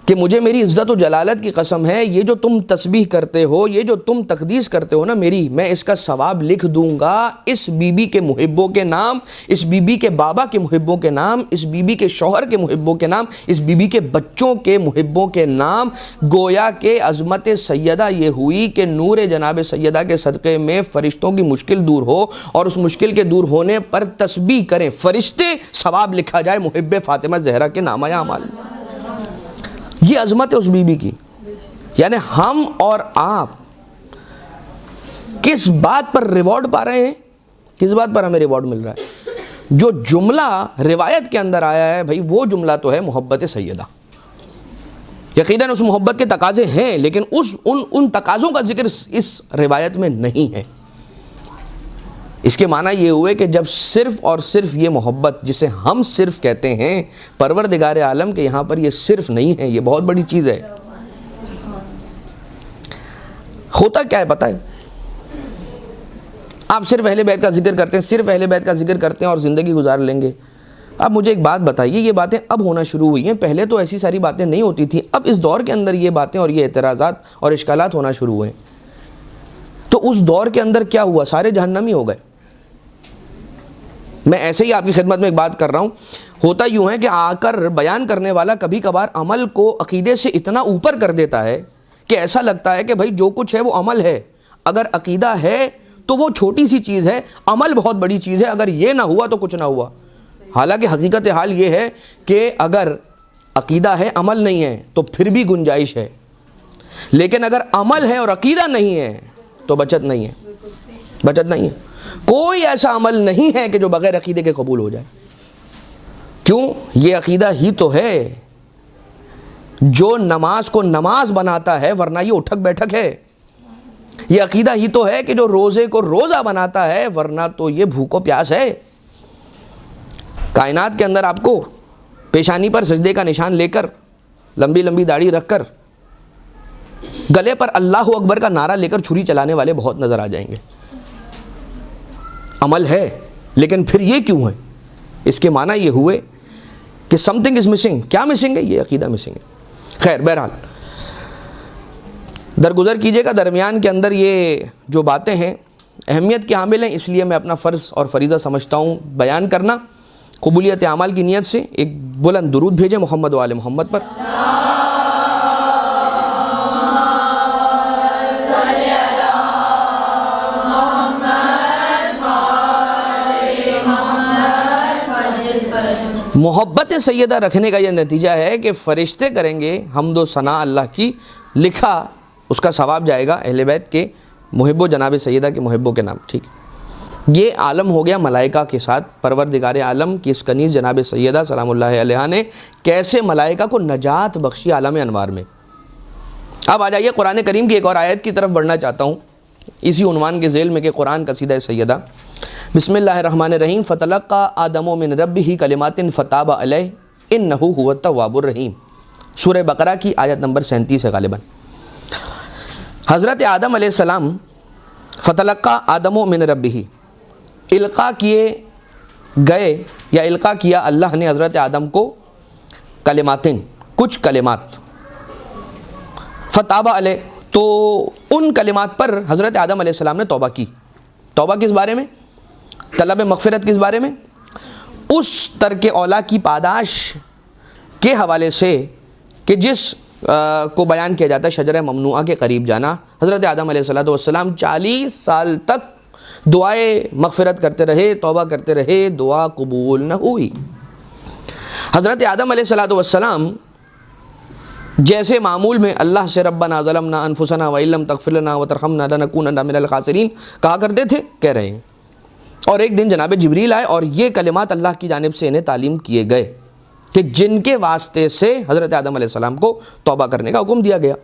کہ مجھے میری عزت و جلالت کی قسم ہے، یہ جو تم تسبیح کرتے ہو، یہ جو تم تقدیس کرتے ہو نا میری، میں اس کا ثواب لکھ دوں گا اس بی بی کے محبوں کے نام، اس بی بی کے بابا کے محبوں کے نام، اس بی بی کے شوہر کے محبوں کے نام، اس بی بی کے بچوں کے محبوں کے نام. گویا کہ عظمت سیدہ یہ ہوئی کہ نور جناب سیدہ کے صدقے میں فرشتوں کی مشکل دور ہو، اور اس مشکل کے دور ہونے پر تسبیح کریں فرشتے، ثواب لکھا جائے محب فاطمہ زہرا کے نامہ اعمال. یہ عظمت ہے اس بی بی کی. یعنی ہم اور آپ کس بات پر ریوارڈ پا رہے ہیں، کس بات پر ہمیں ریوارڈ مل رہا ہے؟ جو جملہ روایت کے اندر آیا ہے بھائی، وہ جملہ تو ہے محبت سیدہ. یقیناً اس محبت کے تقاضے ہیں، لیکن ان تقاضوں کا ذکر اس روایت میں نہیں ہے. اس کے معنی یہ ہوئے کہ جب صرف اور صرف یہ محبت جسے ہم صرف کہتے ہیں، پروردگار عالم کے یہاں پر یہ صرف نہیں ہے، یہ بہت بڑی چیز ہے. ہوتا کیا ہے پتہ ہے؟ آپ صرف اہل بیت کا ذکر کرتے ہیں، صرف اہل بیت کا ذکر کرتے ہیں اور زندگی گزار لیں گے. اب مجھے ایک بات بتائیے، یہ باتیں اب ہونا شروع ہوئی ہیں، پہلے تو ایسی ساری باتیں نہیں ہوتی تھیں. اب اس دور کے اندر یہ باتیں اور یہ اعتراضات اور اشکالات ہونا شروع ہوئے. تو اس دور کے اندر کیا ہوا؟ سارے جہنمی ہو گئے. میں ایسے ہی آپ کی خدمت میں ایک بات کر رہا ہوں. ہوتا یوں ہے کہ آ کر بیان کرنے والا کبھی کبھار عمل کو عقیدے سے اتنا اوپر کر دیتا ہے کہ ایسا لگتا ہے کہ بھائی جو کچھ ہے وہ عمل ہے. اگر عقیدہ ہے تو وہ چھوٹی سی چیز ہے، عمل بہت بڑی چیز ہے. اگر یہ نہ ہوا تو کچھ نہ ہوا. حالانکہ حقیقت حال یہ ہے کہ اگر عقیدہ ہے عمل نہیں ہے تو پھر بھی گنجائش ہے، لیکن اگر عمل ہے اور عقیدہ نہیں ہے تو بچت نہیں ہے، بچت نہیں ہے. کوئی ایسا عمل نہیں ہے کہ جو بغیر عقیدے کے قبول ہو جائے. کیوں؟ یہ عقیدہ ہی تو ہے جو نماز کو نماز بناتا ہے، ورنہ یہ اٹھک بیٹھک ہے. یہ عقیدہ ہی تو ہے کہ جو روزے کو روزہ بناتا ہے، ورنہ تو یہ بھوک و پیاس ہے. کائنات کے اندر آپ کو پیشانی پر سجدے کا نشان لے کر، لمبی لمبی داڑھی رکھ کر، گلے پر اللہ اکبر کا نعرہ لے کر چھری چلانے والے بہت نظر آ جائیں گے. عمل ہے، لیکن پھر یہ کیوں ہے؟ اس کے معنی یہ ہوئے کہ سم تھنگ از مسنگ. کیا مسنگ ہے؟ یہ عقیدہ مسنگ ہے. خیر بہرحال درگزر کیجیے گا. درمیان کے اندر یہ جو باتیں ہیں اہمیت کے حامل ہیں، اس لیے میں اپنا فرض اور فریضہ سمجھتا ہوں بیان کرنا. قبولیت اعمال کی نیت سے ایک بلند درود بھیجیں محمد و آل محمد پر. محبت سیدہ رکھنے کا یہ نتیجہ ہے کہ فرشتے کریں گے حمد و ثنا اللہ کی، لکھا اس کا ثواب جائے گا اہل بیت کے محب و جناب سیدہ کے محبوں کے نام. ٹھیک، یہ عالم ہو گیا ملائکہ کے ساتھ. پروردگار عالم کی اس کنیز جناب سیدہ سلام اللہ علیہا نے کیسے ملائکہ کو نجات بخشی عالم انوار میں. اب آ جائیے قرآن کریم کی ایک اور آیت کی طرف بڑھنا چاہتا ہوں اسی عنوان کے ذیل میں کہ قرآن قصیدہ سیدہ. بسم اللہ الرحمن الرحیم. فتلقى آدم من ربه کلمات فتاب علیہ انہ هو التواب الرحیم. سورہ بقرہ کی آیت نمبر 37 ہے غالباً. حضرت آدم علیہ السلام فتلقى آدم من ربه، القاء کیے گئے یا القاء کیا اللہ نے حضرت آدم کو کلماتن، کچھ کلمات. فتاب علیہ، تو ان کلمات پر حضرت آدم علیہ السلام نے توبہ کی. توبہ کس بارے میں؟ طلب مغفرت کس بارے میں؟ اس ترک اولا کی پاداش کے حوالے سے کہ جس کو بیان کیا جاتا ہے شجرہ ممنوعہ کے قریب جانا. حضرت آدم علیہ السلام 40 سال تک دعائے مغفرت کرتے رہے، توبہ کرتے رہے، دعا قبول نہ ہوئی. حضرت آدم علیہ السلام جیسے معمول میں اللہ سے ربنا ظلمنا انفسنا وان لم تغفر لنا وترحمنا لنکونن من الخاسرین کہا کرتے تھے، کہہ رہے ہیں. اور ایک دن جناب جبریل آئے اور یہ کلمات اللہ کی جانب سے انہیں تعلیم کیے گئے کہ جن کے واسطے سے حضرت آدم علیہ السلام کو توبہ کرنے کا حکم دیا گیا.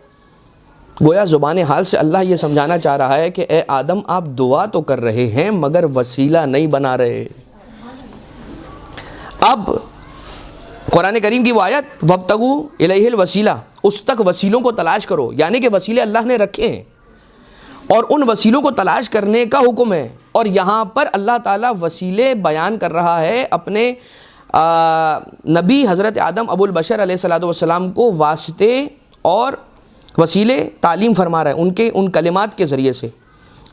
گویا زبان حال سے اللہ یہ سمجھانا چاہ رہا ہے کہ اے آدم آپ دعا تو کر رہے ہیں مگر وسیلہ نہیں بنا رہے. اب قرآن کریم کی وہ آیت وابتغوا الیہ الوسیلہ، اس تک وسیلوں کو تلاش کرو، یعنی کہ وسیلے اللہ نے رکھے ہیں اور ان وسیلوں کو تلاش کرنے کا حکم ہے. اور یہاں پر اللہ تعالیٰ وسیلے بیان کر رہا ہے اپنے نبی حضرت آدم ابو البشر علیہ السلام کو واسطے اور وسیلے تعلیم فرما رہا ہے ان کلمات کے ذریعے سے.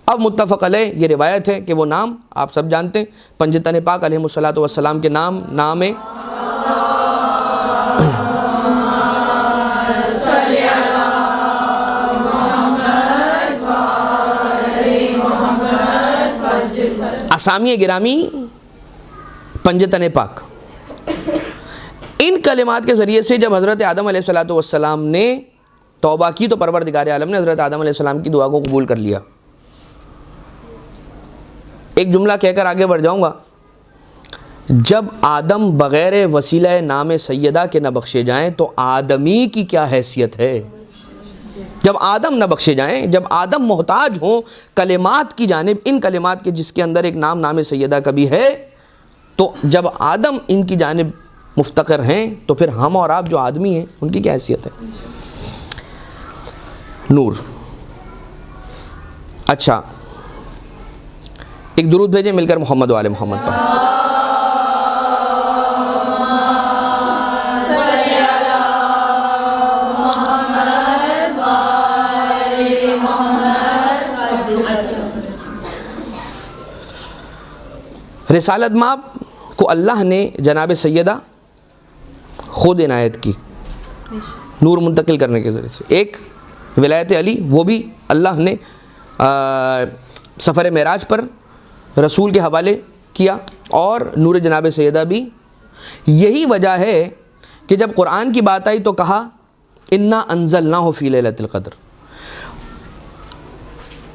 اب متفق علیہ یہ روایت ہے کہ وہ نام آپ سب جانتے ہیں، پنجتن پاک علیہ السلام کے نام ہے اسامی گرامی پنجتن پاک. ان کلمات کے ذریعے سے جب حضرت آدم علیہ السلام نے توبہ کی تو پروردگار عالم نے حضرت آدم علیہ السلام کی دعا کو قبول کر لیا. ایک جملہ کہہ کر آگے بڑھ جاؤں گا. جب آدم بغیر وسیلہ نام سیدہ کے نہ بخشے جائیں تو آدمی کی کیا حیثیت ہے؟ جب آدم نہ بخشے جائیں، جب آدم محتاج ہوں کلمات کی جانب، ان کلمات کے جس کے اندر ایک نام سیدہ کا بھی ہے، تو جب آدم ان کی جانب مفتقر ہیں تو پھر ہم اور آپ جو آدمی ہیں ان کی کیا حیثیت ہے؟ نور. اچھا ایک درود بھیجیں مل کر محمد و آل محمد پر. رسالت مآب کو اللہ نے جناب سیدہ خود عنایت کی نور منتقل کرنے کے ذریعے سے. ایک ولایت علی، وہ بھی اللہ نے سفر معراج پر رسول کے حوالے کیا، اور نور جناب سیدہ بھی. یہی وجہ ہے کہ جب قرآن کی بات آئی تو کہا انا انزلناہ فی لیلۃ القدر.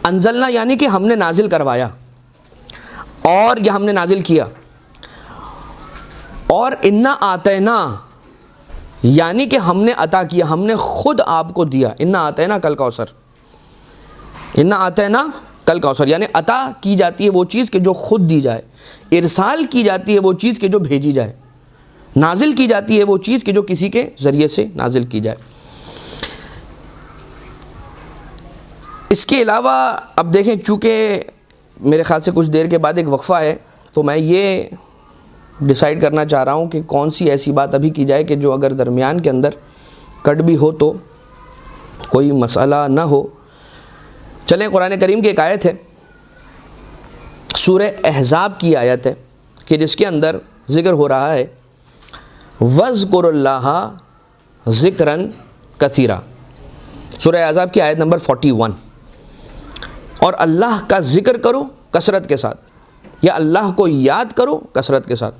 انزلنا یعنی کہ ہم نے نازل کروایا، اور یہ ہم نے نازل کیا. اور انا آتینا یعنی کہ ہم نے عطا کیا، ہم نے خود آپ کو دیا. انا آتینا کل کوثر، انا آتینا کل کوثر یعنی عطا کی جاتی ہے وہ چیز کہ جو خود دی جائے، ارسال کی جاتی ہے وہ چیز کہ جو بھیجی جائے، نازل کی جاتی ہے وہ چیز کہ جو کسی کے ذریعے سے نازل کی جائے. اس کے علاوہ اب دیکھیں، چونکہ میرے خیال سے کچھ دیر کے بعد ایک وقفہ ہے، تو میں یہ ڈیسائیڈ کرنا چاہ رہا ہوں کہ کون سی ایسی بات ابھی کی جائے کہ جو اگر درمیان کے اندر کٹ بھی ہو تو کوئی مسئلہ نہ ہو۔ چلیں، قرآن کریم کی ایک آیت ہے، سورہ احزاب کی آیت ہے کہ جس کے اندر ذکر ہو رہا ہے وَاذْكُرُوا اللَّهَ ذِكْرًا كَثِيرًا، سورہ احزاب کی آیت نمبر 41، اور اللہ کا ذکر کرو کثرت کے ساتھ، یا اللہ کو یاد کرو کثرت کے ساتھ۔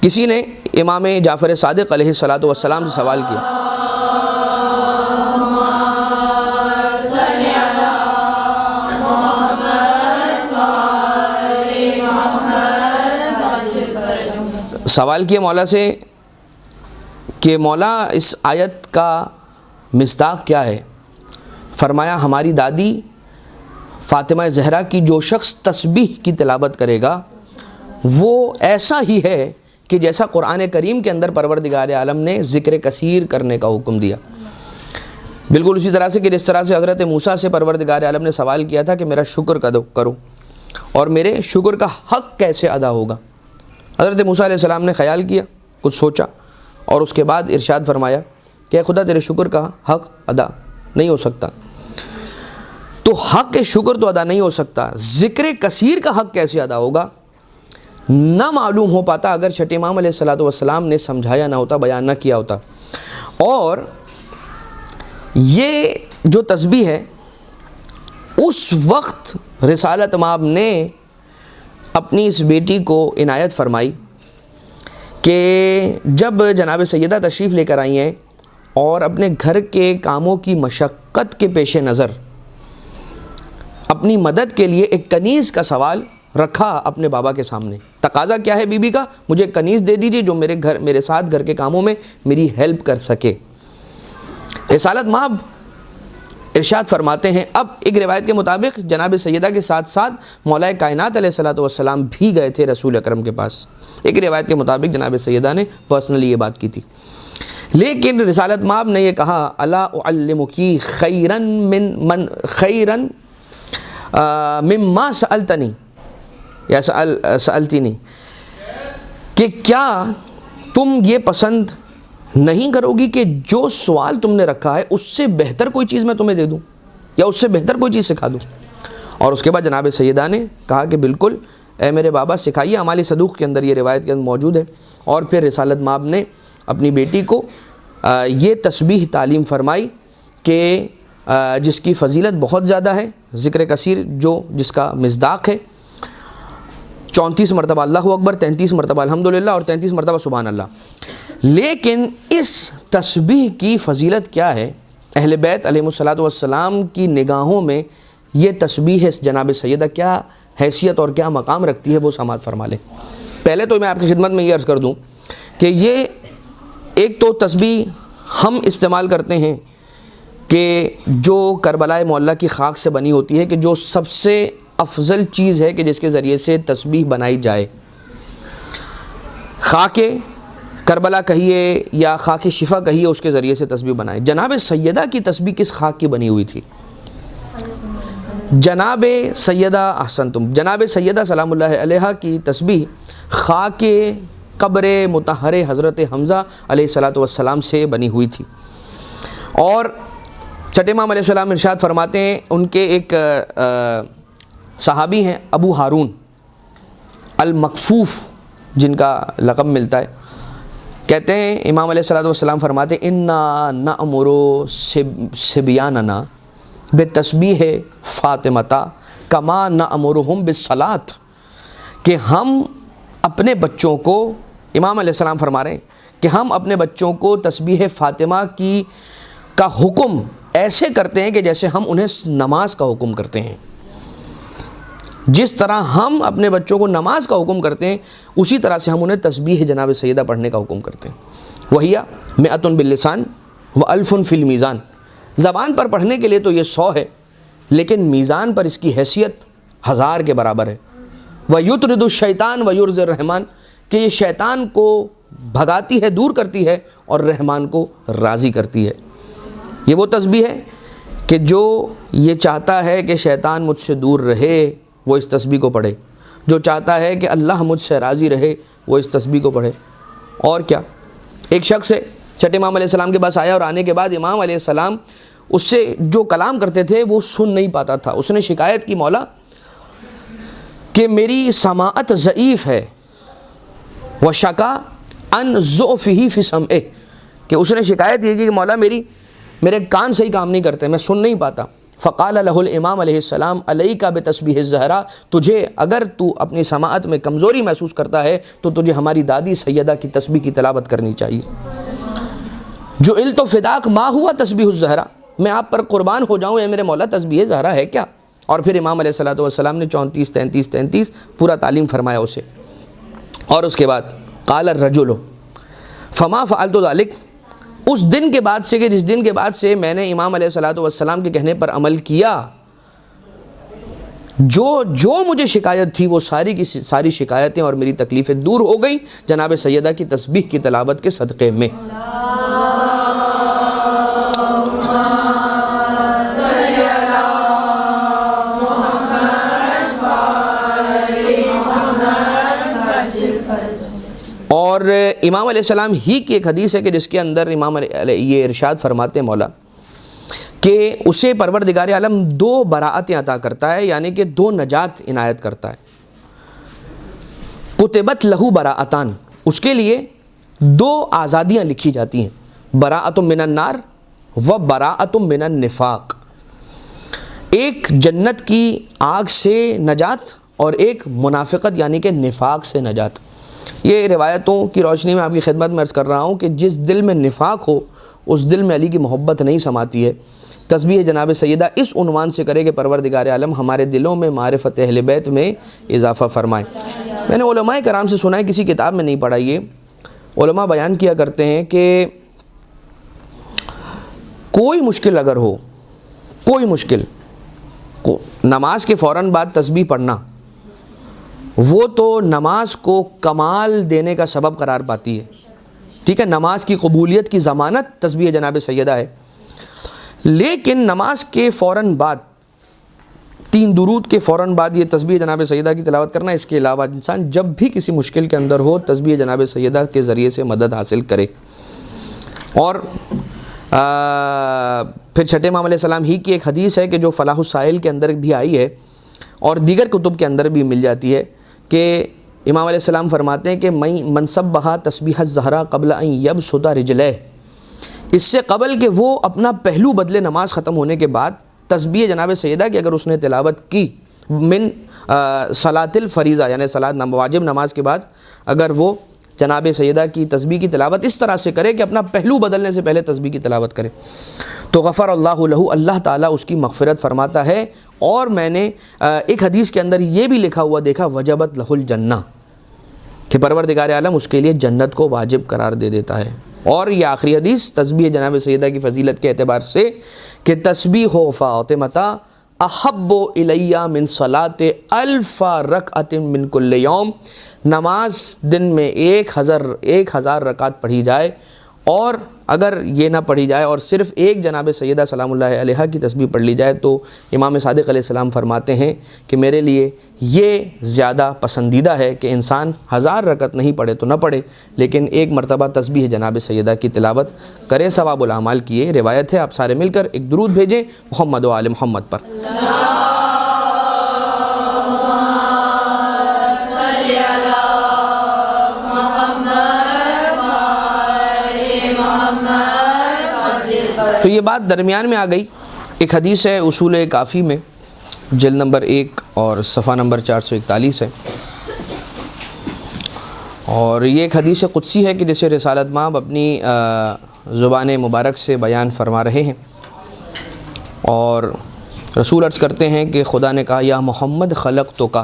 کسی نے امام جعفر صادق علیہ الصلاۃ والسلام سے سوال کیا، سوال کیا مولا سے کہ مولا اس آیت کا مصداق کیا ہے؟ فرمایا ہماری دادی فاطمہ زہرا کی جو شخص تسبیح کی تلاوت کرے گا وہ ایسا ہی ہے کہ جیسا قرآن کریم کے اندر پروردگار عالم نے ذکر کثیر کرنے کا حکم دیا۔ بالکل اسی طرح سے کہ جس طرح سے حضرت موسیٰ سے پروردگار عالم نے سوال کیا تھا کہ میرا شکر کرو اور میرے شکر کا حق کیسے ادا ہوگا۔ حضرت موسیٰ علیہ السلام نے خیال کیا، کچھ سوچا، اور اس کے بعد ارشاد فرمایا کہ اے خدا تیرے شکر کا حق ادا نہیں ہو سکتا، تو حق شکر تو ادا نہیں ہو سکتا، ذکر کثیر کا حق کیسے ادا ہوگا؟ نہ معلوم ہو پاتا اگر چھٹے امام علیہ الصلاۃ والسلام نے سمجھایا نہ ہوتا، بیان نہ کیا ہوتا۔ اور یہ جو تسبیح ہے اس وقت رسالت مآب نے اپنی اس بیٹی کو عنایت فرمائی کہ جب جناب سیدہ تشریف لے کر آئی ہیں اور اپنے گھر کے کاموں کی مشقت کے پیش نظر اپنی مدد کے لیے ایک کنیز کا سوال رکھا اپنے بابا کے سامنے۔ تقاضا کیا ہے بیوی کا؟ مجھے کنیز دے دیجیے جو میرے ساتھ گھر کے کاموں میں میری ہیلپ کر سکے۔ رسالت مآب ارشاد فرماتے ہیں، اب ایک روایت کے مطابق جناب سیدہ کے ساتھ ساتھ مولا کائنات علیہ الصلوۃ والسلام بھی گئے تھے رسول اکرم کے پاس۔ ایک روایت کے مطابق جناب سیدہ نے پرسنلی یہ بات کی تھی، لیکن رسالت مآب نے یہ کہا الا اعلمکی خیرا مما سألتنی یا سألتنی، کہ کیا تم یہ پسند نہیں کرو گی کہ جو سوال تم نے رکھا ہے اس سے بہتر کوئی چیز میں تمہیں دے دوں یا اس سے بہتر کوئی چیز سکھا دوں؟ اور اس کے بعد جناب سیدہ نے کہا کہ بالکل اے میرے بابا سکھائیے، اعمال صدوق کے اندر یہ روایت کے اندر موجود ہے۔ اور پھر رسالت مآب نے اپنی بیٹی کو یہ تسبیح تعلیم فرمائی کہ جس کی فضیلت بہت زیادہ ہے، ذکر کثیر جس کا مصداق ہے 34 مرتبہ اللہ اکبر، 33 مرتبہ الحمدللہ اور 33 مرتبہ سبحان اللہ۔ لیکن اس تسبیح کی فضیلت کیا ہے؟ اہل بیت علیہ الصلوۃ والسلام کی نگاہوں میں یہ تسبیح جناب سیدہ کیا حیثیت اور کیا مقام رکھتی ہے وہ سماعت فرما لیں۔ پہلے تو میں آپ کی خدمت میں یہ عرض کر دوں کہ یہ ایک تو تسبیح ہم استعمال کرتے ہیں کہ جو کربلائے معلیٰ کی خاک سے بنی ہوتی ہے، کہ جو سب سے افضل چیز ہے کہ جس کے ذریعے سے تسبیح بنائی جائے، خاک کربلا کہیے یا خاک شفا کہیے، اس کے ذریعے سے تسبیح بنائے۔ جناب سیدہ کی تسبیح کس خاک کی بنی ہوئی تھی؟ جناب سیدہ سلام اللہ علیہ کی تسبیح خاک قبر مطہر حضرت حمزہ علیہ الصلوۃ والسلام سے بنی ہوئی تھی۔ اور چھٹے امام علیہ السلام ارشاد فرماتے ہیں، ان کے ایک صحابی ہیں ابو ہارون المکفوف جن کا لقب ملتا ہے، کہتے ہیں امام علیہ الصلوۃ والسلام فرماتے ہیں انا نأمر صبیاننا بتسبیح فاطمہ کما نأمرہم بالصلاۃ، کہ ہم اپنے بچوں کو، امام علیہ السلام فرما رہے ہیں کہ ہم اپنے بچوں کو تسبیح فاطمہ کا حکم ایسے کرتے ہیں کہ جیسے ہم انہیں نماز کا حکم کرتے ہیں۔ جس طرح ہم اپنے بچوں کو نماز کا حکم کرتے ہیں اسی طرح سے ہم انہیں تسبیح جناب سیدہ پڑھنے کا حکم کرتے ہیں۔ وہی مئۃ باللسان و الف فی المیزان، زبان پر پڑھنے کے لیے تو یہ 100 ہے، لیکن میزان پر اس کی حیثیت 1000 کے برابر ہے۔ وَيُطْرِدُ الشَّيْطَانُ وَيُرْضِي الرَّحْمَانُ، کہ یہ شیطان کو بھگاتی ہے، دور کرتی ہے، اور رحمان کو راضی کرتی ہے۔ یہ وہ تسبیح ہے کہ جو یہ چاہتا ہے کہ شیطان مجھ سے دور رہے وہ اس تسبیح کو پڑھے، جو چاہتا ہے کہ اللہ مجھ سے راضی رہے وہ اس تسبیح کو پڑھے۔ اور کیا، ایک شخص ہے چھٹے امام علیہ السلام کے پاس آیا اور آنے کے بعد امام علیہ السلام اس سے جو کلام کرتے تھے وہ سن نہیں پاتا تھا۔ اس نے شکایت کی، مولا کہ میری سماعت ضعیف ہے، وشکا ان ضعفہ فی سمعہ، کہ اس نے شکایت یہ کی کہ مولا میرے کان صحیح کام نہیں کرتے، میں سن نہیں پاتا۔ فقال له الامام علیہ السلام علیک بتسبیح الزہرا، تجھے اگر تو اپنی سماعت میں کمزوری محسوس کرتا ہے تو تجھے ہماری دادی سیدہ کی تسبیح کی تلاوت کرنی چاہیے۔ جو علت و فداک ما ہوا تسبیح الزہرا، میں آپ پر قربان ہو جاؤں اے میرے مولا، تسبیح زہرا ہے کیا؟ اور پھر امام علیہ السلام نے 34 33 پورا تعلیم فرمایا اسے۔ اور اس کے بعد قال الرجل فما فعلت ذلک، اس دن کے بعد سے کہ جس دن کے بعد سے میں نے امام علیہ السلام کے کہنے پر عمل کیا، جو مجھے شکایت تھی وہ ساری کی ساری شکایتیں اور میری تکلیفیں دور ہو گئیں جناب سیدہ کی تسبیح کی تلاوت کے صدقے میں۔ اور امام علیہ السلام ہی کی ایک حدیث ہے کہ جس کے اندر امام یہ ارشاد فرماتے ہیں مولا کہ اسے پروردگار عالم 2 براعتیں عطا کرتا ہے، یعنی کہ 2 نجات عنایت کرتا ہے۔ کتبت لہو براعتان، اس کے لیے 2 آزادیاں لکھی جاتی ہیں، براعت من النار و براعت من النفاق، ایک جنت کی آگ سے نجات اور ایک منافقت یعنی کہ نفاق سے نجات۔ یہ روایتوں کی روشنی میں آپ کی خدمت میں عرض کر رہا ہوں کہ جس دل میں نفاق ہو اس دل میں علی کی محبت نہیں سماتی ہے۔ تسبیح جناب سیدہ اس عنوان سے کرے کہ پروردگار عالم ہمارے دلوں میں معرفت اہل بیت میں اضافہ فرمائے۔ میں نے علماء کرام سے سنا ہے، کسی کتاب میں نہیں پڑھا، یہ علماء بیان کیا کرتے ہیں کہ کوئی مشکل اگر ہو، کوئی مشکل، نماز کے فوراً بعد تسبیح پڑھنا وہ تو نماز کو کمال دینے کا سبب قرار پاتی ہے، ٹھیک ہے، نماز کی قبولیت کی ضمانت تسبیح جناب سیدہ ہے۔ لیکن نماز کے فوراً بعد 3 درود کے فوراً بعد یہ تسبیح جناب سیدہ کی تلاوت کرنا، اس کے علاوہ انسان جب بھی کسی مشکل کے اندر ہو تسبیح جناب سیدہ کے ذریعے سے مدد حاصل کرے۔ اور پھر چھٹے امام علیہ السلام ہی کی ایک حدیث ہے کہ جو فلاح السائل کے اندر بھی آئی ہے اور دیگر کتب کے اندر بھی مل جاتی ہے کہ امام علیہ السلام فرماتے ہیں کہ من سبح تسبیح الزہرا قبل ان یبسط رجلہ، اس سے قبل کہ وہ اپنا پہلو بدلے نماز ختم ہونے کے بعد تسبیح جناب سیدہ کی اگر اس نے تلاوت کی من صلاۃ الفریضہ یعنی واجب نماز کے بعد اگر وہ جناب سیدہ کی تسبیح کی تلاوت اس طرح سے کرے کہ اپنا پہلو بدلنے سے پہلے تسبیح کی تلاوت کرے تو غفر اللہ لہ، اللہ تعالیٰ اس کی مغفرت فرماتا ہے۔ اور میں نے ایک حدیث کے اندر یہ بھی لکھا ہوا دیکھا وجبت لہ الجنہ، کہ پروردگار عالم اس کے لیے جنت کو واجب قرار دے دیتا ہے۔ اور یہ آخری حدیث تسبیح جناب سیدہ کی فضیلت کے اعتبار سے کہ تسبیح فاطمہ احب الیہ من صلاۃ 1000 رکعۃ من کل یوم، نماز دن میں 1000 رکعت پڑھی جائے، اور اگر یہ نہ پڑھی جائے اور صرف ایک جناب سیدہ سلام اللہ علیہا کی تسبیح پڑھ لی جائے تو امام صادق علیہ السلام فرماتے ہیں کہ میرے لیے یہ زیادہ پسندیدہ ہے کہ انسان 1000 رکعت نہیں پڑھے تو نہ پڑھے، لیکن ایک مرتبہ تسبیح جناب سیدہ کی تلاوت کرے، ثواب الاعمال کی یہ روایت ہے۔ آپ سارے مل کر ایک درود بھیجیں محمد و آل محمد پر۔ تو یہ بات درمیان میں آ گئی۔ ایک حدیث ہے اصول کافی میں، جلد نمبر 1 اور صفحہ نمبر 441 ہے، اور یہ ایک حدیث قدسی ہے کہ جسے رسالت مآب اپنی زبان مبارک سے بیان فرما رہے ہیں، اور رسول عرض کرتے ہیں کہ خدا نے کہا یا محمد خلقتک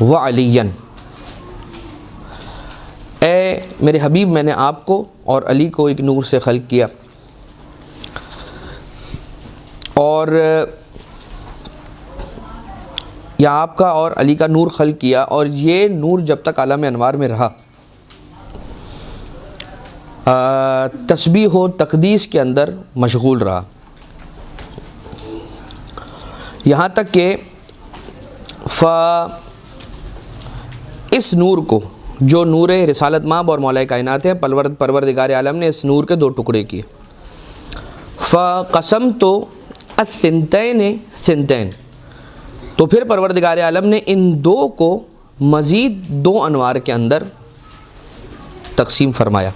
وعلیا، اے میرے حبیب میں نے آپ کو اور علی کو ایک نور سے خلق کیا، اور یا آپ کا اور علی کا نور خلق کیا، اور یہ نور جب تک عالم انوار میں رہا تسبیح و تقدیس کے اندر مشغول رہا، یہاں تک کہ اس نور کو جو نور رسالت مآب اور مولا کائنات ہے، پروردگار عالم نے اس نور کے دو ٹکڑے کیے. فقسمت الثنتین ثنتین، تو پھر پروردگار عالم نے ان دو کو مزید دو انوار کے اندر تقسیم فرمایا.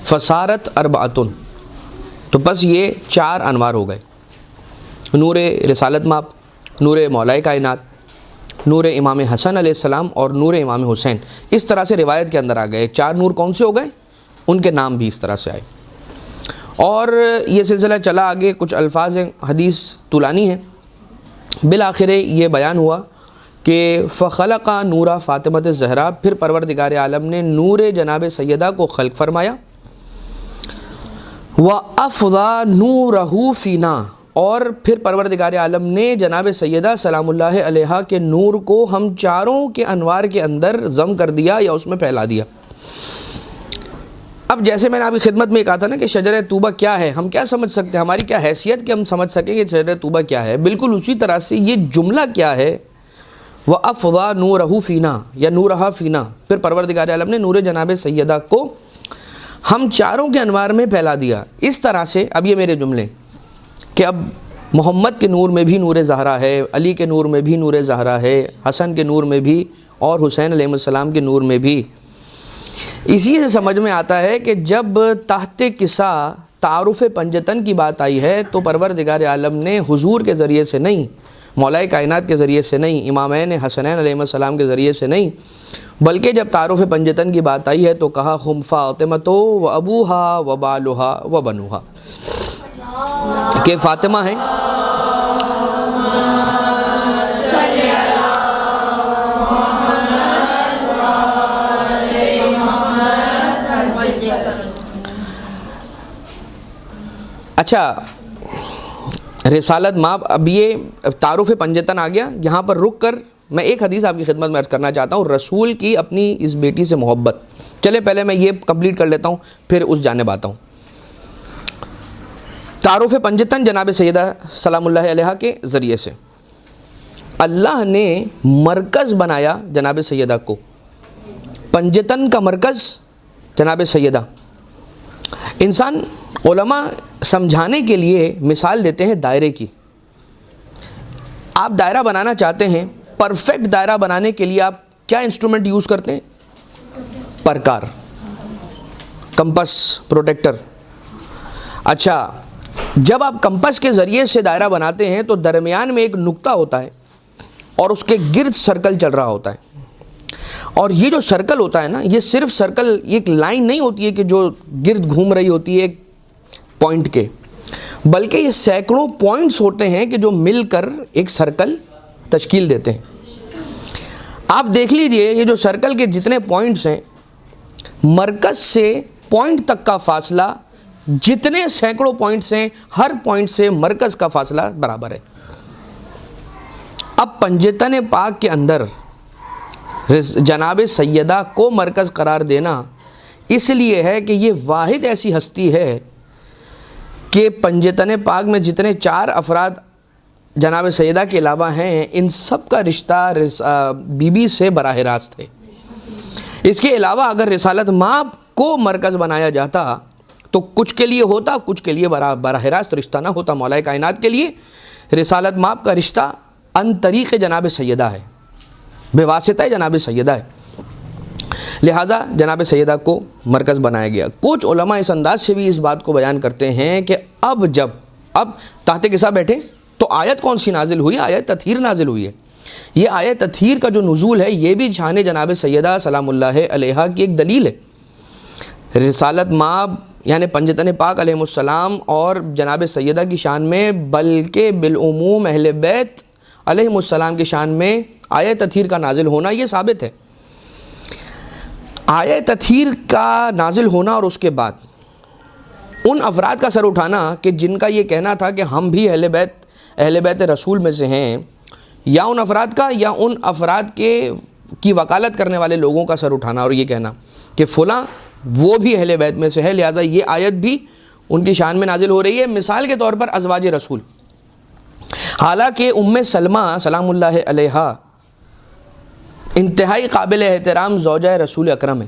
فصارت اربعۃ، تو بس یہ چار انوار ہو گئے، نور رسالت مآب، نور مولا کائنات، نور امام حسن علیہ السلام اور نور امام حسین. اس طرح سے روایت کے اندر آ گئے. چار نور کون سے ہو گئے؟ ان کے نام بھی اس طرح سے آئے. اور یہ سلسلہ چلا آگے، کچھ الفاظ ہیں، حدیث طولانی ہے. بالآخر یہ بیان ہوا کہ فخلق نورا فاطمۃ الزہرا، پھر پروردگار عالم نے نور جناب سیدہ کو خلق فرمایا. وَأَفْضَى نُورَهُ فِينَا، اور پھر پروردگار عالم نے جناب سیدہ سلام اللہ علیہا کے نور کو ہم چاروں کے انوار کے اندر ضم کر دیا یا اس میں پھیلا دیا. اب جیسے میں نے آپ کی خدمت میں کہا تھا نا کہ شجرہ طوبہ کیا ہے، ہم کیا سمجھ سکتے ہیں، ہماری کیا حیثیت کہ ہم سمجھ سکیں کہ شجرہ طوبہ کیا ہے، بالکل اسی طرح سے یہ جملہ کیا ہے، وَأَفْضَى نُورَهُ فِينَا یا نورہا فینا. پھر پروردگار عالم نے نور جناب سیدہ کو ہم چاروں کے انوار میں پھیلا دیا. اس طرح سے اب یہ میرے جملے کہ اب محمد کے نور میں بھی نور زہرا ہے، علی کے نور میں بھی نور زہرا ہے، حسن کے نور میں بھی اور حسین علیہ السلام کے نور میں بھی. اسی سے سمجھ میں آتا ہے کہ جب تحت قصہ تعارف پنجتن کی بات آئی ہے تو پروردگار عالم نے حضور کے ذریعے سے نہیں، مولا کائنات کے ذریعے سے نہیں، امامین حسنین علیہ السلام کے ذریعے سے نہیں، بلکہ جب تعارف پنجتن کی بات آئی ہے تو کہا ہم فاطمۃ و ابوہا و بالہا و بنوہا، کہ فاطمہ ہے اچھا رسالت مآب. اب یہ تعارف پنجتن آ گیا. یہاں پر رک کر میں ایک حدیث آپ کی خدمت میں عرض کرنا چاہتا ہوں، رسول کی اپنی اس بیٹی سے محبت. چلے پہلے میں یہ کمپلیٹ کر لیتا ہوں پھر اس جانب آتا ہوں. تعارف پنجتن جناب سیدہ سلام اللہ علیہا کے ذریعے سے اللہ نے مرکز بنایا جناب سیدہ کو. پنجتن کا مرکز جناب سیدہ. انسان علماء سمجھانے کے لیے مثال دیتے ہیں دائرے کی. آپ دائرہ بنانا چاہتے ہیں، پرفیکٹ دائرہ بنانے کے لیے آپ کیا انسٹرومنٹ یوز کرتے ہیں؟ پرکار، کمپس، پروٹیکٹر. اچھا جب آپ کمپس کے ذریعے سے دائرہ بناتے ہیں تو درمیان میں ایک نقطہ ہوتا ہے اور اس کے گرد سرکل چل رہا ہوتا ہے. اور یہ جو سرکل ہوتا ہے نا، یہ صرف سرکل ایک لائن نہیں ہوتی ہے کہ جو گرد گھوم رہی ہوتی ہے ایک پوائنٹ کے، بلکہ یہ سینکڑوں پوائنٹس ہوتے ہیں کہ جو مل کر ایک سرکل تشکیل دیتے ہیں. آپ دیکھ لیجئے یہ جو سرکل کے جتنے پوائنٹس ہیں، مرکز سے پوائنٹ تک کا فاصلہ جتنے سینکڑوں پوائنٹس ہیں، ہر پوائنٹ سے مرکز کا فاصلہ برابر ہے. اب پنجتن پاک کے اندر جناب سیدہ کو مرکز قرار دینا اس لیے ہے کہ یہ واحد ایسی ہستی ہے کہ پنجتن پاک میں جتنے چار افراد جناب سیدہ کے علاوہ ہیں، ان سب کا رشتہ بی بی سے براہ راست ہے. اس کے علاوہ اگر رسالت مآب کو مرکز بنایا جاتا تو کچھ کے لیے ہوتا، کچھ کے لیے براہ راست رشتہ نہ ہوتا. مولا کائنات کے لیے رسالت مآب کا رشتہ ان طریق جناب سیدہ ہے، بے واسطہ جناب سیدہ ہے، لہٰذا جناب سیدہ کو مرکز بنایا گیا. کچھ علماء اس انداز سے بھی اس بات کو بیان کرتے ہیں کہ اب تحت قصہ بیٹھے تو آیت کون سی نازل ہوئی؟ آیت تطہیر نازل ہوئی ہے. یہ آیت تطہیر کا جو نزول ہے یہ بھی شان جناب سیدہ سلام اللہ علیہا کی ایک دلیل ہے. رسالت مآب یعنی پنجتن پاک علیہ السلام اور جناب سیدہ کی شان میں، بلکہ بالعموم اہل بیت علیہ السلام کی شان میں آیت تطہیر کا نازل ہونا یہ ثابت ہے. آیت تطہیر کا نازل ہونا اور اس کے بعد ان افراد کا سر اٹھانا کہ جن کا یہ کہنا تھا کہ ہم بھی اہل بیت رسول میں سے ہیں، یا ان افراد کا یا ان افراد کی وکالت کرنے والے لوگوں کا سر اٹھانا اور یہ کہنا کہ فلاں وہ بھی اہل بیت میں سے ہے، لہٰذا یہ آیت بھی ان کی شان میں نازل ہو رہی ہے. مثال کے طور پر ازواج رسول، حالانکہ ام سلمہ سلام اللہ علیہا انتہائی قابل احترام زوجہ رسول اکرم ہے.